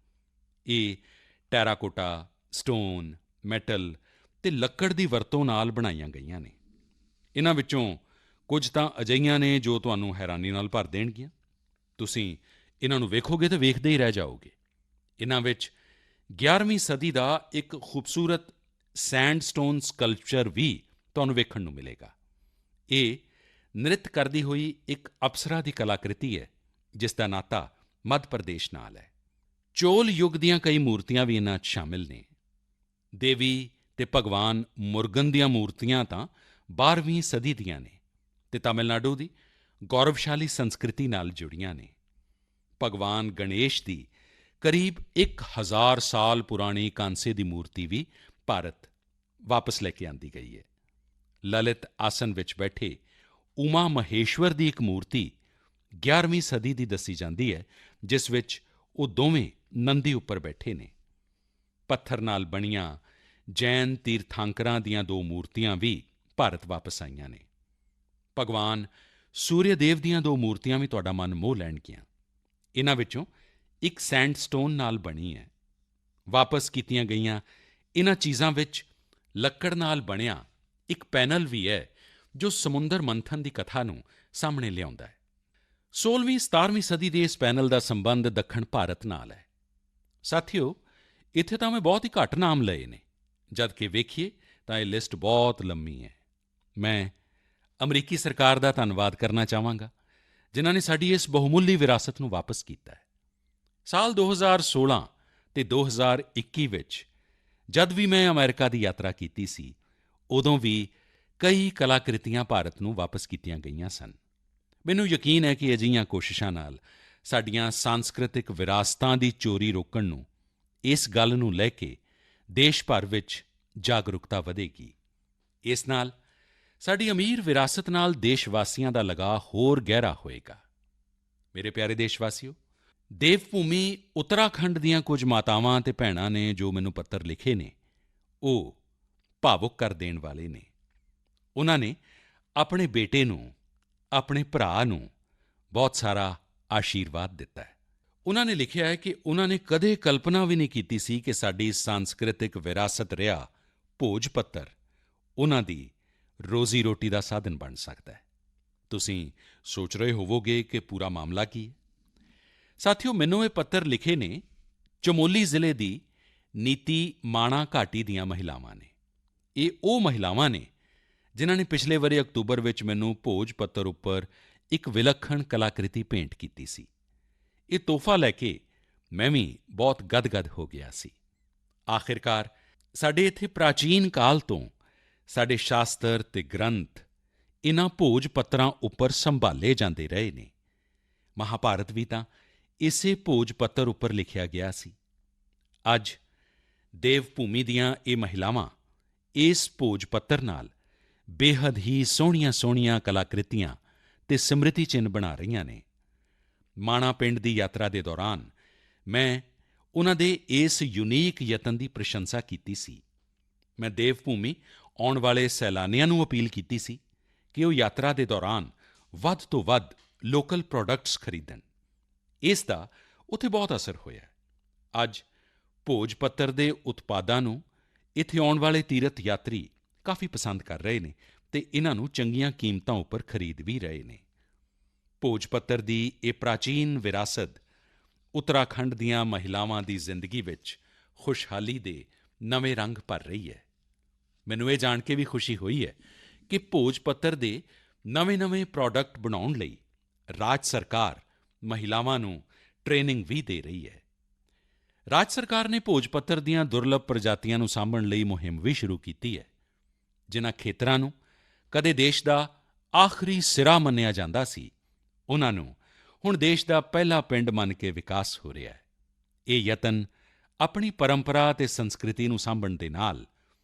ਇਹ ਟੈਰਾਕੋਟਾ, ਸਟੋਨ, ਮੈਟਲ ਅਤੇ ਲੱਕੜ ਦੀ ਵਰਤੋਂ ਨਾਲ ਬਣਾਈਆਂ ਗਈਆਂ ਨੇ। ਇਨ੍ਹਾਂ ਵਿੱਚੋਂ ਕੁਝ ਤਾਂ ਅਜਿਹੀਆਂ ਨੇ ਜੋ ਤੁਹਾਨੂੰ ਹੈਰਾਨੀ ਨਾਲ ਭਰ ਦੇਣਗੀਆਂ। ਤੁਸੀਂ ਇਨ੍ਹਾਂ ਨੂੰ ਵੇਖੋਗੇ ਤਾਂ ਵੇਖਦੇ ਹੀ ਰਹਿ ਜਾਓਗੇ। ਇਨ੍ਹਾਂ ਵਿੱਚ 11ਵੀਂ ਸਦੀ ਦਾ ਇੱਕ ਖੂਬਸੂਰਤ ਸੈਂਡਸਟੋਨ ਸਕਲਪਚਰ ਵੀ ਤੁਹਾਨੂੰ ਵੇਖਣ ਨੂੰ ਮਿਲੇਗਾ। ਇਹ ਨ੍ਰਿਤ ਕਰਦੀ ਹੋਈ ਇੱਕ ਅਪਸਰਾ ਦੀ ਕਲਾਕ੍ਰਿਤੀ ਹੈ ਜਿਸ ਦਾ ਨਾਤਾ ਮੱਧ ਪ੍ਰਦੇਸ਼ ਨਾਲ ਹੈ। ਚੋਲ ਯੁੱਗ ਦੀਆਂ ਕਈ ਮੂਰਤੀਆਂ ਵੀ ਇਨ੍ਹਾਂ 'ਚ ਸ਼ਾਮਿਲ ਨੇ। ਦੇਵੀ ਅਤੇ ਭਗਵਾਨ ਮੁਰਗਨ ਦੀਆਂ ਮੂਰਤੀਆਂ ਤਾਂ 12ਵੀਂ ਸਦੀ ਦੀਆਂ ਨੇ ਅਤੇ ਤਮਿਲਨਾਡੂ ਦੀ ਗੌਰਵਸ਼ਾਲੀ ਸੰਸਕ੍ਰਿਤੀ ਨਾਲ ਜੁੜੀਆਂ ਨੇ। ਭਗਵਾਨ ਗਣੇਸ਼ ਦੀ ਕਰੀਬ 1000 ਸਾਲ ਪੁਰਾਣੀ ਕਾਂਸੇ ਦੀ ਮੂਰਤੀ ਵੀ ਭਾਰਤ ਵਾਪਸ ਲੈ ਕੇ ਆਂਦੀ ਗਈ ਹੈ। ਲਲਿਤ ਆਸਨ ਵਿੱਚ ਬੈਠੇ ਉਮਾ ਮਹੇਸ਼ਵਰ ਦੀ ਇੱਕ ਮੂਰਤੀ 11ਵੀਂ ਸਦੀ ਦੀ ਦੱਸੀ ਜਾਂਦੀ ਹੈ, ਜਿਸ ਵਿੱਚ ਉਹ ਦੋਵੇਂ ਨੰਦੀ ਉੱਪਰ ਬੈਠੇ ਨੇ। ਪੱਥਰ ਨਾਲ ਬਣੀਆਂ ਜੈਨ ਤੀਰਥੰਕਰਾਂ ਦੀਆਂ ਦੋ ਮੂਰਤੀਆਂ ਵੀ ਭਾਰਤ ਵਾਪਸ ਆਈਆਂ ਨੇ। ਭਗਵਾਨ ਸੂਰਯ ਦੇਵ ਦੀਆਂ ਦੋ ਮੂਰਤੀਆਂ ਵੀ ਤੁਹਾਡਾ ਮਨ ਮੋਹ ਲੈਣਗੀਆਂ। ਇਨ੍ਹਾਂ ਵਿੱਚੋਂ ਇੱਕ ਸੈਂਡਸਟੋਨ ਨਾਲ ਬਣੀ ਹੈ। ਵਾਪਸ ਕੀਤੀਆਂ ਗਈਆਂ ਇਨ੍ਹਾਂ ਚੀਜ਼ਾਂ ਵਿੱਚ ਲੱਕੜ ਨਾਲ ਬਣਿਆ ਇੱਕ ਪੈਨਲ ਵੀ ਹੈ, ਜੋ ਸਮੁੰਦਰ ਮੰਥਨ ਦੀ ਕਥਾ ਨੂੰ ਸਾਹਮਣੇ ਲਿਆਉਂਦਾ ਹੈ। 16ਵੀਂ-17ਵੀਂ ਸਦੀ ਦੇ ਇਸ ਪੈਨਲ ਦਾ ਸੰਬੰਧ ਦੱਖਣ ਭਾਰਤ ਨਾਲ ਹੈ। ਸਾਥੀਓ, ਇੱਥੇ ਤਾਂ ਮੈਂ ਬਹੁਤ ਹੀ ਘੱਟ ਨਾਮ ਲਏ ਨੇ, ਜਦ ਕਿ ਵੇਖੀਏ ਤਾਂ ਇਹ ਲਿਸਟ ਬਹੁਤ ਲੰਮੀ ਹੈ। ਮੈਂ ਅਮਰੀਕੀ ਸਰਕਾਰ ਦਾ ਧੰਨਵਾਦ ਕਰਨਾ ਚਾਹਾਂਗਾ, ਜਿਨ੍ਹਾਂ ਨੇ ਸਾਡੀ ਇਸ ਬਹੁਮੁੱਲੀ ਵਿਰਾਸਤ ਨੂੰ ਵਾਪਸ ਕੀਤਾ ਹੈ। ਸਾਲ 2016 ਅਤੇ 2021 ਵਿੱਚ ਜਦ ਵੀ ਮੈਂ ਅਮਰੀਕਾ ਦੀ ਯਾਤਰਾ ਕੀਤੀ ਸੀ, ਉਦੋਂ ਵੀ ਕਈ ਕਲਾਕ੍ਰਿਤੀਆਂ ਭਾਰਤ ਨੂੰ ਵਾਪਸ ਕੀਤੀਆਂ ਗਈਆਂ ਸਨ। ਮੈਨੂੰ ਯਕੀਨ ਹੈ ਕਿ ਅਜਿਹੀਆਂ ਕੋਸ਼ਿਸ਼ਾਂ ਨਾਲ ਸਾਡੀਆਂ ਸਾਂਸਕ੍ਰਿਤਿਕ ਵਿਰਾਸਤਾਂ ਦੀ ਚੋਰੀ ਰੋਕਣ ਨੂੰ, ਇਸ ਗੱਲ ਨੂੰ ਲੈ ਕੇ ਦੇਸ਼ ਭਰ ਵਿੱਚ ਜਾਗਰੂਕਤਾ ਵਧੇਗੀ। ਇਸ ਨਾਲ ਸਾਡੀ ਅਮੀਰ ਵਿਰਾਸਤ ਨਾਲ ਦੇਸ਼ ਵਾਸੀਆਂ ਦਾ ਲਗਾਅ ਹੋਰ ਗਹਿਰਾ ਹੋਏਗਾ। ਮੇਰੇ ਪਿਆਰੇ ਦੇਸ਼ਵਾਸੀਓ, ਦੇਵ ਭੂਮੀ ਉੱਤਰਾਖੰਡ ਦੀਆਂ ਕੁਝ ਮਾਤਾਵਾਂ ਅਤੇ ਭੈਣਾਂ ਨੇ ਜੋ ਮੈਨੂੰ ਪੱਤਰ ਲਿਖੇ ਨੇ, ਉਹ ਭਾਵੁਕ ਕਰ ਦੇਣ ਵਾਲੇ ਨੇ। ਉਨ੍ਹਾਂ ਨੇ ਆਪਣੇ ਬੇਟੇ ਨੂੰ, ਆਪਣੇ ਭਰਾ ਨੂੰ ਬਹੁਤ ਸਾਰਾ ਆਸ਼ੀਰਵਾਦ ਦਿੱਤਾ ਹੈ। ਉਨ੍ਹਾਂ ਨੇ ਲਿਖਿਆ ਹੈ ਕਿ ਉਨ੍ਹਾਂ ਨੇ ਕਦੇ ਕਲਪਨਾ ਵੀ ਨਹੀਂ ਕੀਤੀ ਸੀ ਕਿ ਸਾਡੀ ਸਾਂਸਕ੍ਰਿਤਿਕ ਵਿਰਾਸਤ ਰਿਹਾ ਭੋਜ ਪੱਤਰ ਉਨ੍ਹਾਂ ਦੀ ਰੋਜ਼ੀ-ਰੋਟੀ ਦਾ ਸਾਧਨ ਬਣ ਸਕਦਾ ਹੈ। ਤੁਸੀਂ ਸੋਚ ਰਹੇ ਹੋਵੋਗੇ ਕਿ ਪੂਰਾ ਮਾਮਲਾ ਕੀ ਹੈ। ਸਾਥੀਓ, ਮੈਨੂੰ ਇਹ ਪੱਤਰ ਲਿਖੇ ਨੇ ਚਮੋਲੀ ਜ਼ਿਲ੍ਹੇ ਦੀ ਨੀਤੀ ਮਾਣਾ ਘਾਟੀ ਦੀਆਂ ਮਹਿਲਾਵਾਂ ਨੇ। ਇਹ ਉਹ ਮਹਿਲਾਵਾਂ ਨੇ ਜਿਨ੍ਹਾਂ ਨੇ ਪਿਛਲੇ ਵਰ੍ਹੇ ਅਕਤੂਬਰ ਵਿੱਚ ਮੈਨੂੰ ਭੋਜ ਪੱਤਰ ਉੱਪਰ ਇੱਕ ਵਿਲੱਖਣ ਕਲਾਕ੍ਰਿਤੀ ਭੇਂਟ ਕੀਤੀ ਸੀ। ਇਹ ਤੋਹਫ਼ਾ ਲੈ ਕੇ ਮੈਂ ਵੀ ਬਹੁਤ ਗਦਗਦ ਹੋ ਗਿਆ ਸੀ। ਆਖਿਰਕਾਰ ਸਾਡੇ ਇੱਥੇ ਪ੍ਰਾਚੀਨ ਕਾਲ ਤੋਂ ਸਾਡੇ ਸ਼ਾਸਤਰ ਅਤੇ ਗ੍ਰੰਥ ਇਨ੍ਹਾਂ ਭੋਜ ਪੱਤਰਾਂ ਉੱਪਰ ਸੰਭਾਲੇ ਜਾਂਦੇ ਰਹੇ ਨੇ। ਮਹਾਭਾਰਤ ਵੀ ਤਾਂ ਇਸੇ ਭੋਜ ਪੱਤਰ ਉੱਪਰ ਲਿਖਿਆ ਗਿਆ ਸੀ। ਅੱਜ ਦੇਵ ਭੂਮੀ ਦੀਆਂ ਇਹ ਮਹਿਲਾਵਾਂ ਇਸ ਭੋਜ ਪੱਤਰ ਨਾਲ ਬੇਹੱਦ ਹੀ ਸੋਹਣੀਆਂ-ਸੋਹਣੀਆਂ ਕਲਾਕ੍ਰਿਤੀਆਂ ਅਤੇ ਸਮ੍ਰਿਤੀ ਚਿੰਨ੍ਹ ਬਣਾ ਰਹੀਆਂ ਨੇ। ਮਾਣਾ ਪਿੰਡ ਦੀ ਯਾਤਰਾ ਦੇ ਦੌਰਾਨ ਮੈਂ ਉਨ੍ਹਾਂ ਦੇ ਇਸ ਯੂਨੀਕ ਯਤਨ ਦੀ ਪ੍ਰਸ਼ੰਸਾ ਕੀਤੀ ਸੀ। ਮੈਂ ਦੇਵ ਭੂਮੀ ਆਉਣ ਵਾਲੇ ਸੈਲਾਨੀਆਂ ਨੂੰ ਅਪੀਲ ਕੀਤੀ ਸੀ ਕਿ ਉਹ ਯਾਤਰਾ ਦੇ ਦੌਰਾਨ ਵੱਧ ਤੋਂ ਵੱਧ ਲੋਕਲ ਪ੍ਰੋਡਕਟਸ ਖਰੀਦਣ। ਇਸ ਦਾ ਉੱਥੇ ਬਹੁਤ ਅਸਰ ਹੋਇਆ ਹੈ। ਅੱਜ ਭੋਜ ਪੱਤਰ ਦੇ ਉਤਪਾਦਾਂ ਨੂੰ ਇੱਥੇ ਆਉਣ ਵਾਲੇ ਤੀਰਥ ਯਾਤਰੀ ਕਾਫੀ ਪਸੰਦ ਕਰ ਰਹੇ ਨੇ ਅਤੇ ਇਨ੍ਹਾਂ ਨੂੰ ਚੰਗੀਆਂ ਕੀਮਤਾਂ ਉੱਪਰ ਖਰੀਦ ਵੀ ਰਹੇ ਨੇ। ਭੋਜ ਪੱਤਰ ਦੀ ਇਹ ਪ੍ਰਾਚੀਨ ਵਿਰਾਸਤ ਉੱਤਰਾਖੰਡ ਦੀਆਂ ਮਹਿਲਾਵਾਂ ਦੀ ਜ਼ਿੰਦਗੀ ਵਿੱਚ ਖੁਸ਼ਹਾਲੀ ਦੇ ਨਵੇਂ ਰੰਗ ਭਰ ਰਹੀ ਹੈ। ਮੈਨੂੰ ਇਹ ਜਾਣ ਕੇ ਵੀ ਖੁਸ਼ੀ ਹੋਈ ਹੈ ਕਿ ਭੋਜ ਪੱਤਰ ਦੇ ਨਵੇਂ-ਨਵੇਂ ਪ੍ਰੋਡਕਟ ਬਣਾਉਣ ਲਈ ਰਾਜ ਸਰਕਾਰ ਮਹਿਲਾਵਾਂ ਨੂੰ ਟ੍ਰੇਨਿੰਗ ਵੀ ਦੇ ਰਹੀ ਹੈ। ਰਾਜ ਸਰਕਾਰ ਨੇ ਭੋਜ ਪੱਤਰ ਦੀਆਂ ਦੁਰਲੱਭ ਪ੍ਰਜਾਤੀਆਂ ਨੂੰ ਸਾਂਭਣ ਲਈ ਮੁਹਿੰਮ ਵੀ ਸ਼ੁਰੂ ਕੀਤੀ ਹੈ। ਜਿਨ੍ਹਾਂ ਖੇਤਰਾਂ ਨੂੰ ਕਦੇ ਦੇਸ਼ ਦਾ ਆਖਰੀ ਸਿਰਾ ਮੰਨਿਆ ਜਾਂਦਾ ਸੀ, ਉਨ੍ਹਾਂ ਨੂੰ ਹੁਣ ਦੇਸ਼ ਦਾ ਪਹਿਲਾ ਪਿੰਡ ਮੰਨ ਕੇ ਵਿਕਾਸ ਹੋ ਰਿਹਾ ਹੈ। ਇਹ ਯਤਨ ਆਪਣੀ ਪਰੰਪਰਾ ਅਤੇ ਸੰਸਕ੍ਰਿਤੀ ਨੂੰ ਸਾਂਭਣ ਦੇ ਨਾਲ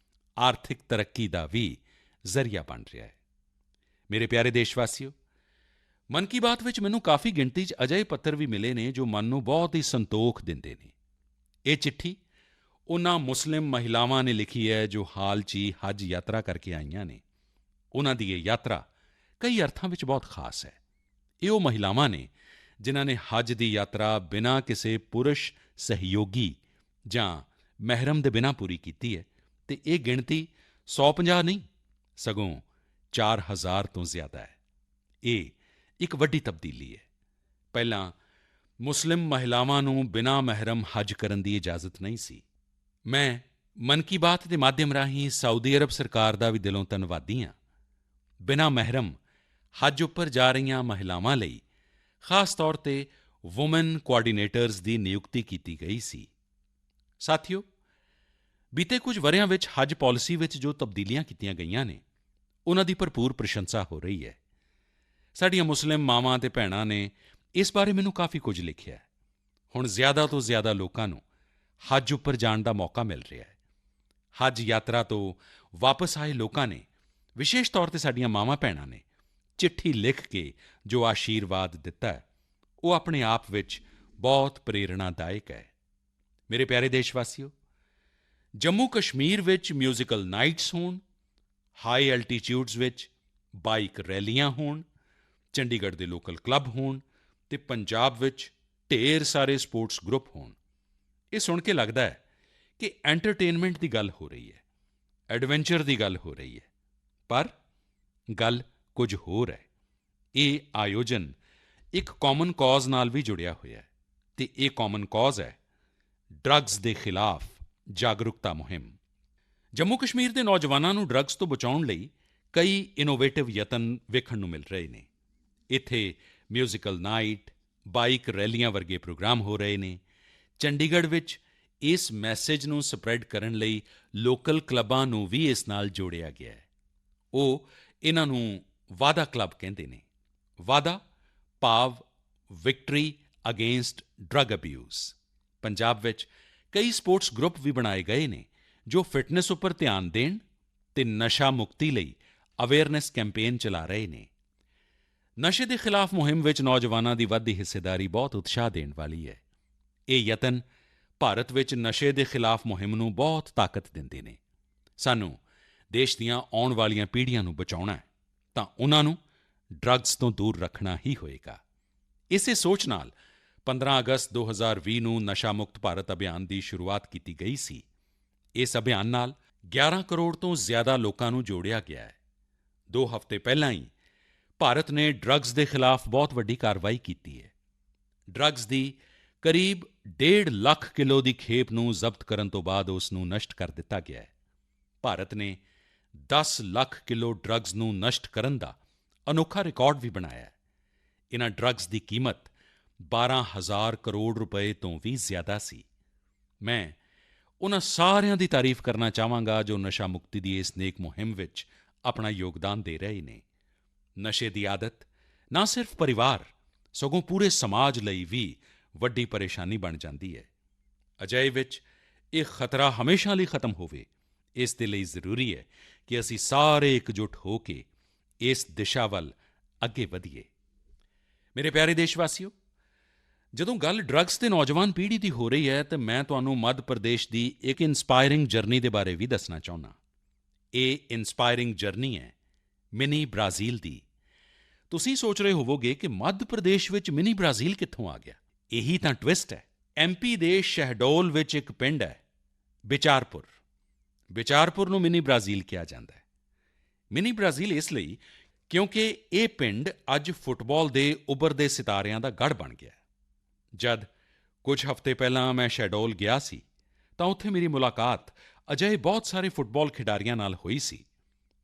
ਆਰਥਿਕ ਤਰੱਕੀ ਦਾ ਵੀ ਜ਼ਰੀਆ ਬਣ ਰਿਹਾ ਹੈ। ਮੇਰੇ ਪਿਆਰੇ ਦੇਸ਼ਵਾਸੀਓ, ਮਨ ਕੀ ਬਾਤ ਵਿੱਚ ਮੈਨੂੰ ਕਾਫੀ ਗਿਣਤੀ 'ਚ ਅਜਿਹੇ ਪੱਤਰ ਵੀ ਮਿਲੇ ਨੇ ਜੋ ਮਨ ਨੂੰ ਬਹੁਤ ਹੀ ਸੰਤੋਖ ਦਿੰਦੇ ਨੇ। ਇਹ ਚਿੱਠੀ ਉਨ੍ਹਾਂ ਮੁਸਲਿਮ ਮਹਿਲਾਵਾਂ ਨੇ ਲਿਖੀ ਹੈ ਜੋ ਹਾਲ 'ਚ ਹੀ ਹੱਜ ਯਾਤਰਾ ਕਰਕੇ ਆਈਆਂ ਨੇ। ਉਨ੍ਹਾਂ ਦੀ ਇਹ ਯਾਤਰਾ ਕਈ ਅਰਥਾਂ ਵਿੱਚ ਬਹੁਤ ਖਾਸ ਹੈ। ਇਹ ਉਹ ਮਹਿਲਾਵਾਂ ਨੇ ਜਿਨ੍ਹਾਂ ਨੇ ਹੱਜ ਦੀ ਯਾਤਰਾ ਬਿਨਾਂ ਕਿਸੇ ਪੁਰਸ਼ ਸਹਿਯੋਗੀ ਜਾਂ ਮਹਿਰਮ ਦੇ ਬਿਨਾਂ ਪੂਰੀ ਕੀਤੀ ਹੈ ਅਤੇ ਇਹ ਗਿਣਤੀ 150 ਨਹੀਂ, ਸਗੋਂ 4000 ਤੋਂ ਜ਼ਿਆਦਾ ਹੈ। ਇਹ ਇੱਕ ਵੱਡੀ ਤਬਦੀਲੀ ਹੈ। ਪਹਿਲਾਂ ਮੁਸਲਿਮ ਮਹਿਲਾਵਾਂ ਨੂੰ ਬਿਨਾਂ ਮਹਿਰਮ ਹੱਜ ਕਰਨ ਦੀ ਇਜਾਜ਼ਤ ਨਹੀਂ ਸੀ। ਮੈਂ ਮਨ ਕੀ ਬਾਤ ਦੇ ਮਾਧਿਅਮ ਰਾਹੀਂ ਸਾਊਦੀ ਅਰਬ ਸਰਕਾਰ ਦਾ ਵੀ ਦਿਲੋਂ ਧੰਨਵਾਦੀ ਹਾਂ। ਬਿਨਾਂ ਮਹਿਰਮ ਹੱਜ ਉੱਪਰ ਜਾ ਰਹੀਆਂ ਮਹਿਲਾਵਾਂ ਲਈ ਖ਼ਾਸ ਤੌਰ 'ਤੇ ਵੂਮਨ ਕੋਆਰਡੀਨੇਟਰਜ਼ ਦੀ ਨਿਯੁਕਤੀ ਕੀਤੀ ਗਈ ਸੀ। ਸਾਥੀਓ, ਬੀਤੇ ਕੁਝ ਵਰ੍ਹਿਆਂ ਵਿੱਚ ਹੱਜ ਪਾਲਿਸੀ ਵਿੱਚ ਜੋ ਤਬਦੀਲੀਆਂ ਕੀਤੀਆਂ ਗਈਆਂ ਨੇ, ਉਨ੍ਹਾਂ ਦੀ ਭਰਪੂਰ ਪ੍ਰਸ਼ੰਸਾ ਹੋ ਰਹੀ ਹੈ। ਸਾਡੀਆਂ ਮੁਸਲਿਮ ਮਾਵਾਂ ਅਤੇ ਭੈਣਾਂ ਨੇ ਇਸ ਬਾਰੇ ਮੈਨੂੰ ਕਾਫੀ ਕੁਝ ਲਿਖਿਆ ਹੈ। ਹੁਣ ਜ਼ਿਆਦਾ ਤੋਂ ਜ਼ਿਆਦਾ ਲੋਕਾਂ ਨੂੰ ਹੱਜ ਉੱਪਰ ਜਾਣ ਦਾ ਮੌਕਾ ਮਿਲ ਰਿਹਾ ਹੈ। ਹੱਜ ਯਾਤਰਾ ਤੋਂ ਵਾਪਸ ਆਏ ਲੋਕਾਂ ਨੇ, ਵਿਸ਼ੇਸ਼ ਤੌਰ ਤੇ ਸਾਡੀਆਂ ਮਾਵਾਂ ਭੈਣਾਂ ਨੇ ਚਿੱਠੀ ਲਿਖ ਕੇ ਜੋ ਆਸ਼ੀਰਵਾਦ ਦਿੱਤਾ ਹੈ, ਉਹ ਆਪਣੇ ਆਪ ਵਿੱਚ ਬਹੁਤ ਪ੍ਰੇਰਣਾਦਾਇਕ ਹੈ। ਮੇਰੇ ਪਿਆਰੇ ਦੇਸ਼ਵਾਸੀਓ, ਜੰਮੂ ਕਸ਼ਮੀਰ ਵਿੱਚ ਮਿਊਜ਼ੀਕਲ ਨਾਈਟਸ ਹੋਣ, ਹਾਈ ਐਲਟੀਟਿਊਡਸ ਵਿੱਚ ਬਾਈਕ ਰੈਲੀਆਂ ਹੋਣ, ਚੰਡੀਗੜ੍ਹ ਦੇ ਲੋਕਲ ਕਲੱਬ ਹੋਣ ਅਤੇ ਪੰਜਾਬ ਵਿੱਚ ਢੇਰ ਸਾਰੇ ਸਪੋਰਟਸ ਗਰੁੱਪ ਹੋਣ, ਇਹ ਸੁਣ ਕੇ ਲੱਗਦਾ ਹੈ ਕਿ ਐਂਟਰਟੇਨਮੈਂਟ ਦੀ ਗੱਲ ਹੋ ਰਹੀ ਹੈ, ਐਡਵੈਂਚਰ ਦੀ ਗੱਲ ਹੋ ਰਹੀ ਹੈ। ਪਰ ਗੱਲ ਕੁਝ ਹੋਰ ਹੈ। ਇਹ ਆਯੋਜਨ ਇੱਕ ਕਾਮਨ ਕਾਜ਼ ਨਾਲ ਵੀ ਜੁੜਿਆ ਹੋਇਆ ਹੈ ਅਤੇ ਇਹ ਕਾਮਨ ਕਾਜ਼ ਹੈ ਡਰੱਗਸ ਦੇ ਖਿਲਾਫ ਜਾਗਰੂਕਤਾ ਮੁਹਿੰਮ। ਜੰਮੂ ਕਸ਼ਮੀਰ ਦੇ ਨੌਜਵਾਨਾਂ ਨੂੰ ਡਰੱਗਸ ਤੋਂ ਬਚਾਉਣ ਲਈ ਕਈ ਇਨੋਵੇਟਿਵ ਯਤਨ ਵੇਖਣ ਨੂੰ ਮਿਲ ਰਹੇ ਨੇ। ਇੱਥੇ ਮਿਊਜ਼ੀਕਲ ਨਾਈਟ, ਬਾਈਕ ਰੈਲੀਆਂ ਵਰਗੇ ਪ੍ਰੋਗਰਾਮ ਹੋ ਰਹੇ ਨੇ। ਚੰਡੀਗੜ੍ਹ ਵਿੱਚ ਇਸ ਮੈਸੇਜ ਨੂੰ ਸਪਰੈਡ ਕਰਨ ਲਈ ਲੋਕਲ ਕਲੱਬਾਂ ਨੂੰ ਵੀ ਇਸ ਨਾਲ ਜੋੜਿਆ ਗਿਆ ਹੈ। ਉਹ ਇਹਨਾਂ ਨੂੰ ਵਾਦਾ ਕਲੱਬ ਕਹਿੰਦੇ ਨੇ। ਵਾਦਾ ਭਾਵ victory against drug abuse. Punjab ਵਿੱਚ ਕਈ ਸਪੋਰਟਸ ਗਰੁੱਪ ਵੀ ਬਣਾਏ ਗਏ ਨੇ ਜੋ ਫਿਟਨੈਸ ਉੱਪਰ ਧਿਆਨ ਦੇਣ ਅਤੇ ਨਸ਼ਾ ਮੁਕਤੀ ਲਈ ਅਵੇਅਰਨੈਸ ਕੈਂਪੇਨ ਚਲਾ ਰਹੇ ਨੇ। ਨਸ਼ੇ ਦੇ ਖਿਲਾਫ ਮੁਹਿੰਮ ਵਿੱਚ ਨੌਜਵਾਨਾਂ ਦੀ ਵੱਧਦੀ ਹਿੱਸੇਦਾਰੀ ਬਹੁਤ ਉਤਸ਼ਾਹ ਦੇਣ ਵਾਲੀ ਹੈ। ਇਹ ਯਤਨ ਭਾਰਤ ਵਿੱਚ ਨਸ਼ੇ ਦੇ ਖਿਲਾਫ ਮੁਹਿੰਮ ਨੂੰ ਬਹੁਤ ਤਾਕਤ ਦਿੰਦੇ ਨੇ। ਸਾਨੂੰ ਦੇਸ਼ ਦੀਆਂ ਆਉਣ ਵਾਲੀਆਂ ਪੀੜ੍ਹੀਆਂ ਨੂੰ ਬਚਾਉਣਾ ਹੈ ਤਾਂ ਉਨ੍ਹਾਂ ਨੂੰ ਡਰੱਗਸ ਤੋਂ ਦੂਰ ਰੱਖਣਾ ਹੀ ਹੋਏਗਾ। ਇਸੇ ਸੋਚ ਨਾਲ 15 ਅਗਸਤ 2020 ਨੂੰ ਨਸ਼ਾ ਮੁਕਤ ਭਾਰਤ ਅਭਿਆਨ ਦੀ ਸ਼ੁਰੂਆਤ ਕੀਤੀ ਗਈ ਸੀ। ਇਸ ਅਭਿਆਨ ਨਾਲ 11 ਕਰੋੜ ਤੋਂ ਜ਼ਿਆਦਾ ਲੋਕਾਂ ਨੂੰ ਜੋੜਿਆ ਗਿਆ ਹੈ। 2 ਹਫ਼ਤੇ ਪਹਿਲਾਂ ਹੀ ਭਾਰਤ ਨੇ ਡਰੱਗਸ ਦੇ ਖਿਲਾਫ ਬਹੁਤ ਵੱਡੀ ਕਾਰਵਾਈ ਕੀਤੀ ਹੈ। ਡਰੱਗਸ ਦੀ ਕਰੀਬ 1.5 ਲੱਖ ਕਿਲੋ ਦੀ ਖੇਪ ਨੂੰ ਜ਼ਬਤ ਕਰਨ ਤੋਂ ਬਾਅਦ ਉਸ ਨੂੰ ਨਸ਼ਟ ਕਰ ਦਿੱਤਾ ਗਿਆ ਹੈ। ਭਾਰਤ ਨੇ 10 ਲੱਖ ਕਿਲੋ ਡਰੱਗਸ ਨੂੰ ਨਸ਼ਟ ਕਰਨ ਦਾ ਅਨੋਖਾ ਰਿਕਾਰਡ ਵੀ ਬਣਾਇਆ ਹੈ। ਇਨ੍ਹਾਂ ਡਰੱਗਸ ਦੀ ਕੀਮਤ 12,000 ਕਰੋੜ ਰੁਪਏ ਤੋਂ ਵੀ ਜ਼ਿਆਦਾ ਸੀ। ਮੈਂ ਉਨ੍ਹਾਂ ਸਾਰਿਆਂ ਦੀ ਤਾਰੀਫ ਕਰਨਾ ਚਾਹਾਂਗਾ ਜੋ ਨਸ਼ਾ ਮੁਕਤੀ ਦੀ ਇਸ ਨੇਕ ਮੁਹਿੰਮ ਵਿੱਚ ਆਪਣਾ ਯੋਗਦਾਨ ਦੇ ਰਹੇ ਨੇ। ਨਸ਼ੇ ਦੀ ਆਦਤ ਨਾ ਸਿਰਫ ਪਰਿਵਾਰ ਸਗੋਂ ਪੂਰੇ ਸਮਾਜ ਲਈ ਵੀ ਵੱਡੀ ਪਰੇਸ਼ਾਨੀ ਬਣ ਜਾਂਦੀ ਹੈ। ਅਜਿਹੇ ਵਿੱਚ ਇਹ ਖਤਰਾ ਹਮੇਸ਼ਾ ਲਈ ਖਤਮ ਹੋਵੇ, ਇਸ ਦੇ ਲਈ ਜ਼ਰੂਰੀ ਹੈ ਕਿ ਅਸੀਂ ਸਾਰੇ ਇਕਜੁੱਟ ਹੋ ਕੇ ਇਸ ਦਿਸ਼ਾ ਵੱਲ ਅੱਗੇ ਵਧੀਏ। ਮੇਰੇ ਪਿਆਰੇ ਦੇਸ਼ਵਾਸੀਓ, ਜਦੋਂ ਗੱਲ ਡਰੱਗਸ ਤੇ ਨੌਜਵਾਨ ਪੀੜ੍ਹੀ ਦੀ ਹੋ ਰਹੀ ਹੈ ਤਾਂ ਮੈਂ ਤੁਹਾਨੂੰ ਮੱਧ ਪ੍ਰਦੇਸ਼ ਦੀ ਇੱਕ ਇੰਸਪਾਇਰਿੰਗ ਜਰਨੀ ਦੇ ਬਾਰੇ ਵੀ ਦੱਸਣਾ ਚਾਹੁੰਦਾ। ਇਹ ਇੰਸਪਾਇਰਿੰਗ ਜਰਨੀ ਹੈ ਮਿਨੀ ਬ੍ਰਾਜ਼ੀਲ ਦੀ। ਤੁਸੀਂ ਸੋਚ ਰਹੇ ਹੋਵੋਗੇ ਕਿ ਮੱਧ ਪ੍ਰਦੇਸ਼ ਵਿੱਚ ਮਿਨੀ ਬ੍ਰਾਜ਼ੀਲ ਕਿੱਥੋਂ ਆ ਗਿਆ। ਇਹੀ ਤਾਂ ਟਵਿਸਟ ਹੈ। ਐਮਪੀ ਦੇ ਸ਼ਹਡੋਲ ਵਿੱਚ ਇੱਕ ਪਿੰਡ ਹੈ ਬਿਚਾਰਪੁਰ। ਬਿਚਾਰਪੁਰ ਨੂੰ ਮਿਨੀ ਬ੍ਰਾਜ਼ੀਲ ਕਿਹਾ ਜਾਂਦਾ ਹੈ। ਮਿਨੀ ਬ੍ਰਾਜ਼ੀਲ ਇਸ ਲਈ ਕਿਉਂਕਿ ਇਹ ਪਿੰਡ ਅੱਜ ਫੁੱਟਬਾਲ ਦੇ ਉੱਭਰਦੇ ਸਿਤਾਰਿਆਂ ਦਾ ਗੜ੍ਹ ਬਣ ਗਿਆ ਹੈ। ਜਦ ਕੁਝ ਹਫ਼ਤੇ ਪਹਿਲਾਂ ਮੈਂ ਸ਼ਹਡੋਲ ਗਿਆ ਸੀ ਤਾਂ ਉੱਥੇ ਮੇਰੀ ਮੁਲਾਕਾਤ ਅਜਿਹੇ ਬਹੁਤ ਸਾਰੇ ਫੁੱਟਬਾਲ ਖਿਡਾਰੀਆਂ ਨਾਲ ਹੋਈ ਸੀ।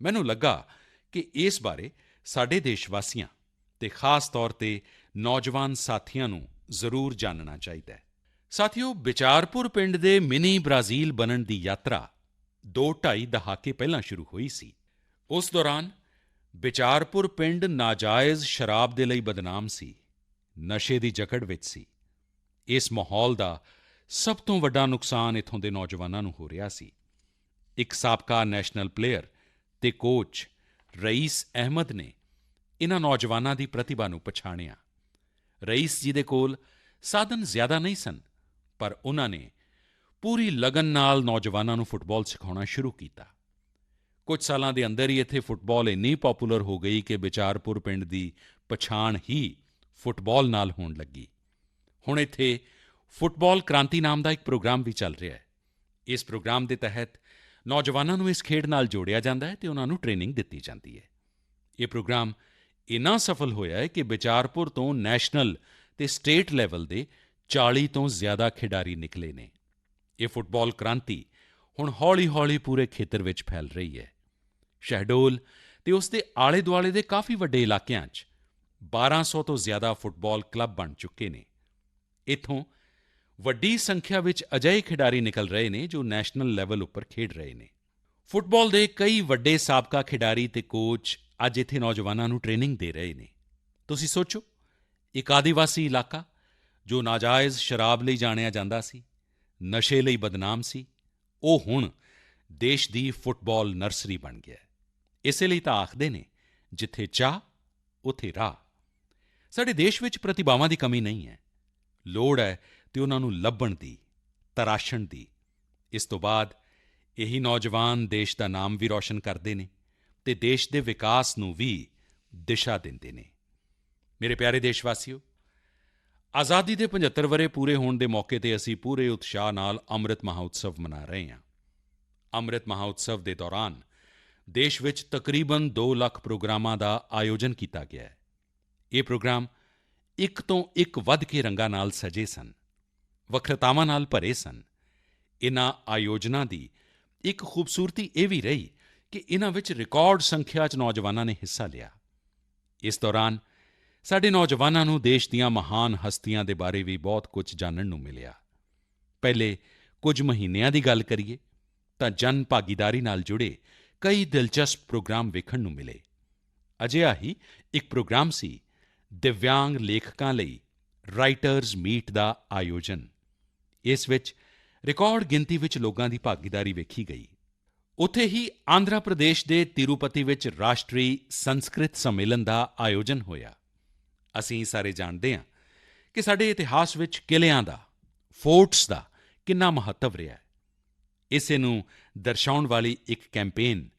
ਮੈਨੂੰ ਲੱਗਾ ਕਿ ਇਸ ਬਾਰੇ ਸਾਡੇ ਦੇਸ਼ਵਾਸੀਆਂ ਅਤੇ ਖ਼ਾਸ ਤੌਰ 'ਤੇ ਨੌਜਵਾਨ ਸਾਥੀਆਂ ਨੂੰ ਜ਼ਰੂਰ ਜਾਣਨਾ ਚਾਹੀਦਾ ਹੈ। ਸਾਥੀਓ, ਬਿਚਾਰਪੁਰ ਪਿੰਡ ਦੇ ਮਿਨੀ ਬ੍ਰਾਜ਼ੀਲ ਬਣਨ ਦੀ ਯਾਤਰਾ 2-2.5 ਦਹਾਕੇ ਪਹਿਲਾਂ ਸ਼ੁਰੂ ਹੋਈ ਸੀ। ਉਸ ਦੌਰਾਨ ਬਿਚਾਰਪੁਰ ਪਿੰਡ ਨਾਜਾਇਜ਼ ਸ਼ਰਾਬ ਦੇ ਲਈ ਬਦਨਾਮ ਸੀ, ਨਸ਼ੇ ਦੀ ਜਕੜ ਵਿੱਚ ਸੀ। ਇਸ ਮਾਹੌਲ ਦਾ ਸਭ ਤੋਂ ਵੱਡਾ ਨੁਕਸਾਨ ਇੱਥੋਂ ਦੇ ਨੌਜਵਾਨਾਂ ਨੂੰ ਹੋ ਰਿਹਾ ਸੀ। ਇੱਕ ਸਾਬਕਾ ਨੈਸ਼ਨਲ ਪਲੇਅਰ ਅਤੇ ਕੋਚ ਰਈਸ ਅਹਿਮਦ ਨੇ ਇਨ੍ਹਾਂ ਨੌਜਵਾਨਾਂ ਦੀ ਪ੍ਰਤਿਭਾ ਨੂੰ ਪਛਾਣਿਆ। ਰਈਸ ਜੀ ਦੇ ਕੋਲ ਸਾਧਨ ਜ਼ਿਆਦਾ ਨਹੀਂ ਸਨ, ਪਰ ਉਨ੍ਹਾਂ ਨੇ ਪੂਰੀ ਲਗਨ ਨਾਲ ਨੌਜਵਾਨਾਂ ਨੂੰ ਫੁੱਟਬਾਲ ਸਿਖਾਉਣਾ ਸ਼ੁਰੂ ਕੀਤਾ। ਕੁਝ ਸਾਲਾਂ ਦੇ ਅੰਦਰ ਹੀ ਇੱਥੇ ਫੁੱਟਬਾਲ ਇੰਨੀ ਪੌਪੂਲਰ ਹੋ ਗਈ ਕਿ ਬਿਚਾਰਪੁਰ ਪਿੰਡ ਦੀ ਪਛਾਣ ਹੀ ਫੁੱਟਬਾਲ ਨਾਲ ਹੋਣ ਲੱਗੀ। ਹੁਣ ਇੱਥੇ ਫੁੱਟਬਾਲ ਕ੍ਰਾਂਤੀ ਨਾਮ ਦਾ ਇੱਕ ਪ੍ਰੋਗਰਾਮ ਵੀ ਚੱਲ ਰਿਹਾ ਹੈ। ਇਸ ਪ੍ਰੋਗਰਾਮ ਦੇ ਤਹਿਤ ਨੌਜਵਾਨਾਂ ਨੂੰ ਇਸ ਖੇਡ ਨਾਲ ਜੋੜਿਆ ਜਾਂਦਾ ਹੈ ਅਤੇ ਉਨ੍ਹਾਂ ਨੂੰ ਟ੍ਰੇਨਿੰਗ ਦਿੱਤੀ ਜਾਂਦੀ ਹੈ। ਇਹ ਪ੍ਰੋਗਰਾਮ ਇੰਨਾ ਸਫਲ ਹੋਇਆ ਹੈ ਕਿ ਬਿਚਾਰਪੁਰ ਤੋਂ ਨੈਸ਼ਨਲ ਅਤੇ ਸਟੇਟ ਲੈਵਲ ਦੇ 40 ਤੋਂ ਜ਼ਿਆਦਾ ਖਿਡਾਰੀ ਨਿਕਲੇ ਨੇ। ਇਹ ਫੁੱਟਬਾਲ ਕ੍ਰਾਂਤੀ ਹੁਣ ਹੌਲੀ-ਹੌਲੀ ਪੂਰੇ ਖੇਤਰ ਵਿੱਚ ਫੈਲ ਰਹੀ ਹੈ। ਸ਼ਹਡੋਲ ਅਤੇ ਉਸ ਦੇ ਆਲੇ-ਦੁਆਲੇ ਦੇ ਕਾਫੀ ਵੱਡੇ ਇਲਾਕਿਆਂ 'ਚ 1200 ਤੋਂ ਜ਼ਿਆਦਾ ਫੁੱਟਬਾਲ ਕਲੱਬ ਬਣ ਚੁੱਕੇ ਨੇ। ਇੱਥੋਂ ਵੱਡੀ ਸੰਖਿਆ ਵਿੱਚ ਅਜਿਹੇ ਖਿਡਾਰੀ ਨਿਕਲ ਰਹੇ ਨੇ ਜੋ ਨੈਸ਼ਨਲ ਲੈਵਲ ਉੱਪਰ ਖੇਡ ਰਹੇ ਨੇ। ਫੁੱਟਬਾਲ ਦੇ ਕਈ ਵੱਡੇ ਸਾਬਕਾ ਖਿਡਾਰੀ ਤੇ ਕੋਚ ਅੱਜ ਇੱਥੇ ਨੌਜਵਾਨਾਂ ਨੂੰ ਟ੍ਰੇਨਿੰਗ ਦੇ ਰਹੇ ਨੇ। ਤੁਸੀਂ ਸੋਚੋ, ਇੱਕ ਆਦਿਵਾਸੀ ਇਲਾਕਾ ਜੋ ਨਾਜਾਇਜ਼ ਸ਼ਰਾਬ ਲਈ ਜਾਣਿਆ ਜਾਂਦਾ ਸੀ, ਨਸ਼ੇ ਲਈ ਬਦਨਾਮ ਸੀ, ਉਹ ਹੁਣ ਦੇਸ਼ ਦੀ ਫੁੱਟਬਾਲ ਨਰਸਰੀ ਬਣ ਗਿਆ ਹੈ। ਇਸੇ ਲਈ ਤਾਂ ਆਖਦੇ ਨੇ, ਜਿੱਥੇ ਚਾਹ ਉੱਥੇ ਰਾਹ। ਸਾਡੇ ਦੇਸ਼ ਵਿੱਚ ਪ੍ਰਤਿਭਾਵਾਂ ਦੀ ਕਮੀ ਨਹੀਂ ਹੈ, ਲੋੜ ਹੈ ਤੇ ਉਹਨਾਂ ਨੂੰ ਲੱਭਣ ਦੀ, ਤਰਾਸ਼ਣ ਦੀ। ਇਸ ਤੋਂ ਬਾਅਦ ਇਹੀ ਨੌਜਵਾਨ ਦੇਸ਼ ਦਾ ਨਾਮ ਵੀ ਰੌਸ਼ਨ ਕਰਦੇ ਨੇ ਤੇ ਦੇਸ਼ ਦੇ ਵਿਕਾਸ ਨੂੰ ਵੀ ਦਿਸ਼ਾ ਦਿੰਦੇ ਨੇ। ਮੇਰੇ ਪਿਆਰੇ ਦੇਸ਼ਵਾਸੀਓ, ਆਜ਼ਾਦੀ ਦੇ 75 ਵਰ੍ਹੇ ਪੂਰੇ ਹੋਣ ਦੇ ਮੌਕੇ ਤੇ ਅਸੀਂ ਪੂਰੇ ਉਤਸ਼ਾਹ ਨਾਲ ਅੰਮ੍ਰਿਤ ਮਹੋਤਸਵ ਮਨਾ ਰਹੇ ਹਾਂ। ਅੰਮ੍ਰਿਤ ਮਹੋਤਸਵ ਦੇ ਦੌਰਾਨ ਦੇਸ਼ ਵਿੱਚ ਤਕਰੀਬਨ 2 ਲੱਖ ਪ੍ਰੋਗਰਾਮਾਂ ਦਾ ਆਯੋਜਨ ਕੀਤਾ ਗਿਆ ਹੈ। ਇਹ ਪ੍ਰੋਗਰਾਮ ਇੱਕ ਤੋਂ ਇੱਕ ਵੱਧ ਕੇ ਰੰਗਾਂ ਨਾਲ ਸਜੇ ਸਨ, ਵੱਖਰਤਾਵਾਂ ਨਾਲ ਭਰੇ ਸਨ। ਇਨ੍ਹਾਂ ਆਯੋਜਨਾਂ ਦੀ ਇੱਕ ਖੂਬਸੂਰਤੀ ਇਹ ਵੀ ਰਹੀ ਕਿ ਇਨ੍ਹਾਂ ਵਿੱਚ ਰਿਕਾਰਡ ਸੰਖਿਆ 'ਚ ਨੌਜਵਾਨਾਂ ਨੇ ਹਿੱਸਾ ਲਿਆ। ਇਸ ਦੌਰਾਨ ਸਾਡੇ ਨੌਜਵਾਨਾਂ ਨੂੰ ਦੇਸ਼ ਦੀਆਂ ਮਹਾਨ ਹਸਤੀਆਂ ਦੇ ਬਾਰੇ ਵੀ ਬਹੁਤ ਕੁਝ ਜਾਣਨ ਨੂੰ ਮਿਲਿਆ। ਪਹਿਲੇ ਕੁਝ ਮਹੀਨਿਆਂ ਦੀ ਗੱਲ ਕਰੀਏ ਤਾਂ ਜਨ ਭਾਗੀਦਾਰੀ ਨਾਲ ਜੁੜੇ ਕਈ ਦਿਲਚਸਪ ਪ੍ਰੋਗਰਾਮ ਵੇਖਣ ਨੂੰ ਮਿਲੇ। ਅਜਿਹਾ ਹੀ ਇੱਕ ਪ੍ਰੋਗਰਾਮ ਸੀ ਦਿਵਿਆਂਗ ਲੇਖਕਾਂ ਲਈ ਰਾਈਟਰਜ਼ ਮੀਟ ਦਾ ਆਯੋਜਨ। ਇਸ ਵਿੱਚ ਰਿਕਾਰਡ ਗਿਣਤੀ ਵਿੱਚ ਲੋਕਾਂ ਦੀ ਭਾਗੀਦਾਰੀ ਵੇਖੀ ਗਈ। ਉੱਥੇ ਹੀ ਆਂਧਰਾ ਪ੍ਰਦੇਸ਼ ਦੇ ਤਿਰੂਪਤੀ ਵਿੱਚ ਰਾਸ਼ਟਰੀ ਸੰਸਕ੍ਰਿਤ ਸੰਮੇਲਨ ਦਾ ਆਯੋਜਨ ਹੋਇਆ। ਅਸੀਂ ਸਾਰੇ ਜਾਣਦੇ ਹਾਂ ਕਿ ਸਾਡੇ ਇਤਿਹਾਸ ਵਿੱਚ ਕਿਲ੍ਹਿਆਂ ਦਾ, ਫੋਰਟਸ ਦਾ ਕਿੰਨਾ ਮਹੱਤਵ ਰਿਹਾ ਹੈ। ਇਸੇ ਨੂੰ ਦਰਸਾਉਣ ਵਾਲੀ ਇੱਕ ਕੈਂਪੇਨ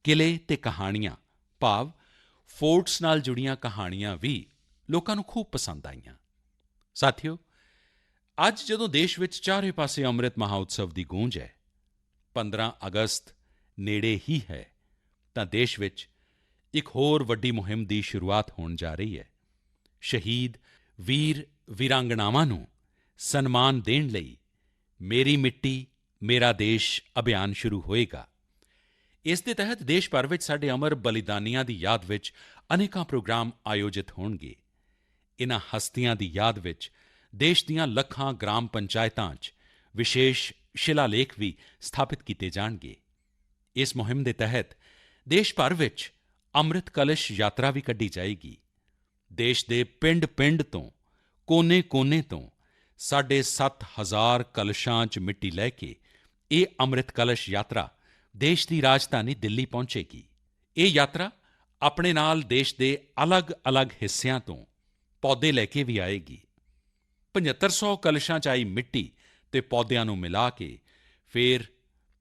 ਕਿਲ੍ਹੇ ਤੇ ਕਹਾਣੀਆਂ ਭਾਵ ਫੋਰਟਸ ਨਾਲ ਜੁੜੀਆਂ ਕਹਾਣੀਆਂ ਵੀ ਲੋਕਾਂ ਨੂੰ ਖੂਬ ਪਸੰਦ ਆਈਆਂ। ਸਾਥੀਓ, ਅੱਜ ਜਦੋਂ ਦੇਸ਼ ਵਿੱਚ ਚਾਰੇ ਪਾਸੇ ਅੰਮ੍ਰਿਤ ਮਹੋਤਸਵ ਦੀ ਗੂੰਜ ਹੈ, 15 ਅਗਸਤ ਨੇੜੇ ਹੀ ਹੈ, ਤਾਂ ਦੇਸ਼ ਵਿੱਚ ਇੱਕ ਹੋਰ ਵੱਡੀ ਮੁਹਿੰਮ ਦੀ ਸ਼ੁਰੂਆਤ ਹੋਣ ਜਾ ਰਹੀ ਹੈ। ਸ਼ਹੀਦ ਵੀਰ ਵੀਰਾਂਗਨਾਵਾਂ ਨੂੰ ਸਨਮਾਨ ਦੇਣ ਲਈ ਮੇਰੀ ਮਿੱਟੀ ਮੇਰਾ ਦੇਸ਼ ਅਭਿਆਨ ਸ਼ੁਰੂ ਹੋਏਗਾ। ਇਸ ਦੇ ਤਹਿਤ ਦੇਸ਼ ਭਰ ਵਿੱਚ ਸਾਡੇ ਅਮਰ ਬਲੀਦਾਨੀਆਂ ਦੀ ਯਾਦ ਵਿੱਚ ਅਨੇਕਾਂ ਪ੍ਰੋਗਰਾਮ ਆਯੋਜਿਤ ਹੋਣਗੇ। ਇਨ੍ਹਾਂ ਹਸਤੀਆਂ ਦੀ ਯਾਦ ਵਿੱਚ ਦੇਸ਼ ਦੀਆਂ ਲੱਖਾਂ ਗ੍ਰਾਮ ਪੰਚਾਇਤਾਂ 'ਚ ਵਿਸ਼ੇਸ਼ ਸ਼ਿਲਾਲੇਖ ਵੀ ਸਥਾਪਿਤ ਕੀਤੇ ਜਾਣਗੇ। ਇਸ ਮੁਹਿੰਮ ਦੇ ਤਹਿਤ ਦੇਸ਼ ਭਰ ਵਿੱਚ ਅੰਮ੍ਰਿਤ ਕਲਸ਼ ਯਾਤਰਾ ਵੀ ਕੱਢੀ ਜਾਏਗੀ। ਦੇਸ਼ ਦੇ ਪਿੰਡ-ਪਿੰਡ ਤੋਂ, ਕੋਨੇ-ਕੋਨੇ ਤੋਂ 7,500 ਕਲਸ਼ਾਂ 'ਚ ਮਿੱਟੀ ਲੈ ਕੇ ਇਹ ਅੰਮ੍ਰਿਤ ਕਲਸ਼ ਯਾਤਰਾ ਦੇਸ਼ ਦੀ ਰਾਜਧਾਨੀ ਦਿੱਲੀ ਪਹੁੰਚੇਗੀ। ਇਹ ਯਾਤਰਾ ਆਪਣੇ ਨਾਲ ਦੇਸ਼ ਦੇ ਅਲੱਗ-ਅਲੱਗ ਹਿੱਸਿਆਂ ਤੋਂ ਪੌਦੇ ਲੈ ਕੇ ਵੀ ਆਏਗੀ। 7500 ਕਲਸ਼ਾਂ 'ਚ ਆਈ ਮਿੱਟੀ ਤੇ ਪੌਦਿਆਂ ਨੂੰ ਮਿਲਾ ਕੇ ਫਿਰ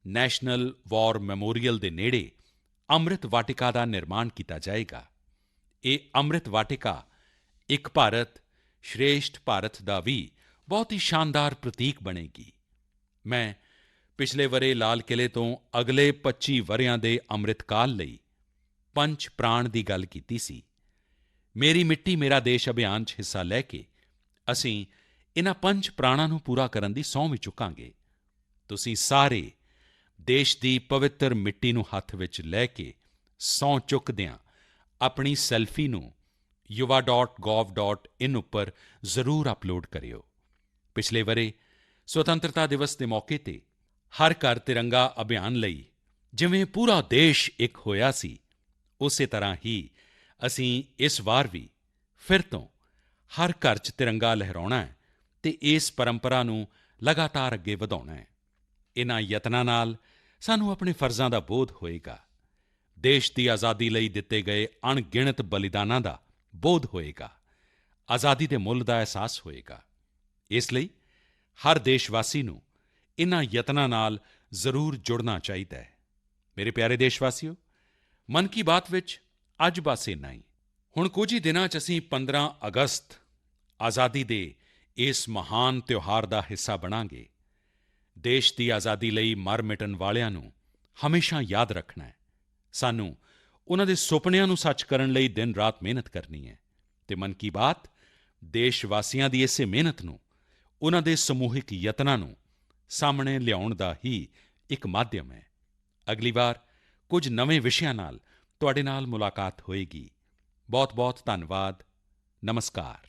ਨੈਸ਼ਨਲ ਵਾਰ ਮੈਮੋਰੀਅਲ ਦੇ ਨੇੜੇ ਅੰਮ੍ਰਿਤ ਵਾਟਿਕਾ ਦਾ ਨਿਰਮਾਣ ਕੀਤਾ ਜਾਏਗਾ। ਇਹ ਅੰਮ੍ਰਿਤ ਵਾਟਿਕਾ ਇੱਕ ਭਾਰਤ ਸ਼੍ਰੇਸ਼ਠ ਭਾਰਤ ਦਾ ਵੀ ਬਹੁਤ ਹੀ ਸ਼ਾਨਦਾਰ ਪ੍ਰਤੀਕ ਬਣੇਗੀ। ਮੈਂ ਪਿਛਲੇ ਵਰ੍ਹੇ ਲਾਲ ਕਿਲ੍ਹੇ ਤੋਂ ਅਗਲੇ 25 ਵਰ੍ਹਿਆਂ ਦੇ ਅੰਮ੍ਰਿਤ ਕਾਲ ਲਈ ਪੰਚ ਪ੍ਰਾਣ ਦੀ ਗੱਲ ਕੀਤੀ ਸੀ। ਮੇਰੀ ਮਿੱਟੀ ਮੇਰਾ ਦੇਸ਼ ਅਭਿਆਨ 'ਚ ਹਿੱਸਾ ਲੈ ਕੇ ਅਸੀਂ ਇਨ੍ਹਾਂ ਪੰਚ ਪ੍ਰਾਣਾਂ ਨੂੰ ਪੂਰਾ ਕਰਨ ਦੀ ਸਹੁੰ ਵੀ ਚੁੱਕਾਂਗੇ। ਤੁਸੀਂ ਸਾਰੇ ਦੇਸ਼ ਦੀ ਪਵਿੱਤਰ ਮਿੱਟੀ ਨੂੰ ਹੱਥ ਵਿੱਚ ਲੈ ਕੇ ਸਹੁੰ ਚੁੱਕਦਿਆਂ ਆਪਣੀ ਸੈਲਫੀ ਨੂੰ yuva.gov.in ਉੱਪਰ ਜ਼ਰੂਰ ਅਪਲੋਡ ਕਰਿਓ। ਪਿਛਲੇ ਵਰ੍ਹੇ ਸੁਤੰਤਰਤਾ ਦਿਵਸ ਦੇ ਮੌਕੇ ਤੇ ਹਰ ਘਰ ਤਿਰੰਗਾ ਅਭਿਆਨ ਲਈ ਜਿਵੇਂ ਪੂਰਾ ਦੇਸ਼ ਇੱਕ ਹੋਇਆ ਸੀ, ਉਸੇ ਤਰ੍ਹਾਂ ਹੀ ਅਸੀਂ ਇਸ ਵਾਰ ਵੀ ਫਿਰ ਤੋਂ ਹਰ ਘਰ 'ਚ ਤਿਰੰਗਾ ਲਹਿਰਾਉਣਾ ਹੈ ਤੇ ਇਸ ਪਰੰਪਰਾ ਨੂੰ ਲਗਾਤਾਰ ਅੱਗੇ ਵਧਾਉਣਾ ਹੈ। ਇਨ੍ਹਾਂ ਯਤਨਾਂ ਨਾਲ ਸਾਨੂੰ ਆਪਣੇ ਫਰਜ਼ਾਂ ਦਾ ਬੋਧ ਹੋਏਗਾ, ਦੇਸ਼ ਦੀ ਆਜ਼ਾਦੀ ਲਈ ਦਿੱਤੇ ਗਏ ਅਣਗਿਣਤ ਬਲੀਦਾਨਾਂ ਦਾ ਬੋਧ ਹੋਏਗਾ, ਆਜ਼ਾਦੀ ਦੇ ਮੁੱਲ ਦਾ ਅਹਿਸਾਸ ਹੋਏਗਾ। ਇਸ ਲਈ ਹਰ ਦੇਸ਼ਵਾਸੀ ਨੂੰ ਇਨ੍ਹਾਂ ਯਤਨਾਂ ਨਾਲ ਜ਼ਰੂਰ ਜੁੜਨਾ ਚਾਹੀਦਾ ਹੈ। ਮੇਰੇ ਪਿਆਰੇ ਦੇਸ਼ਵਾਸੀਓ, ਮਨ ਕੀ ਬਾਤ ਵਿੱਚ ਅੱਜ ਬਸ ਇੰਨਾ ਹੀ। ਹੁਣ ਕੁਝ ਹੀ ਦਿਨਾਂ 'ਚ ਅਸੀਂ 15 ਅਗਸਤ ਆਜ਼ਾਦੀ ਦੇ ਇਸ ਮਹਾਨ ਤਿਉਹਾਰ ਦਾ ਹਿੱਸਾ ਬਣਾਂਗੇ। ਦੇਸ਼ ਦੀ ਆਜ਼ਾਦੀ ਲਈ ਮਰ ਮਿਟਣ ਵਾਲਿਆਂ ਨੂੰ ਹਮੇਸ਼ਾ ਯਾਦ ਰੱਖਣਾ ਹੈ। ਸਾਨੂੰ ਉਨ੍ਹਾਂ ਦੇ ਸੁਪਨਿਆਂ ਨੂੰ ਸੱਚ ਕਰਨ ਲਈ ਦਿਨ-ਰਾਤ ਮਿਹਨਤ ਕਰਨੀ ਹੈ ਤੇ ਮਨ ਕੀ ਬਾਤ ਦੇਸ਼ ਵਾਸੀਆਂ ਦੀ ਇਸੇ ਮਿਹਨਤ ਨੂੰ, ਉਨ੍ਹਾਂ ਦੇ ਸਮੂਹਿਕ ਯਤਨਾਂ ਨੂੰ ਸਾਹਮਣੇ ਲਿਆਉਣ ਦਾ ਹੀ ਇੱਕ ਮਾਧਿਅਮ ਹੈ। ਅਗਲੀ ਵਾਰ ਕੁਝ ਨਵੇਂ ਵਿਸ਼ਿਆਂ ਨਾਲ ਤੁਹਾਡੇ ਨਾਲ ਮੁਲਾਕਾਤ ਹੋਏਗੀ। ਬਹੁਤ-ਬਹੁਤ ਧੰਨਵਾਦ। ਨਮਸਕਾਰ।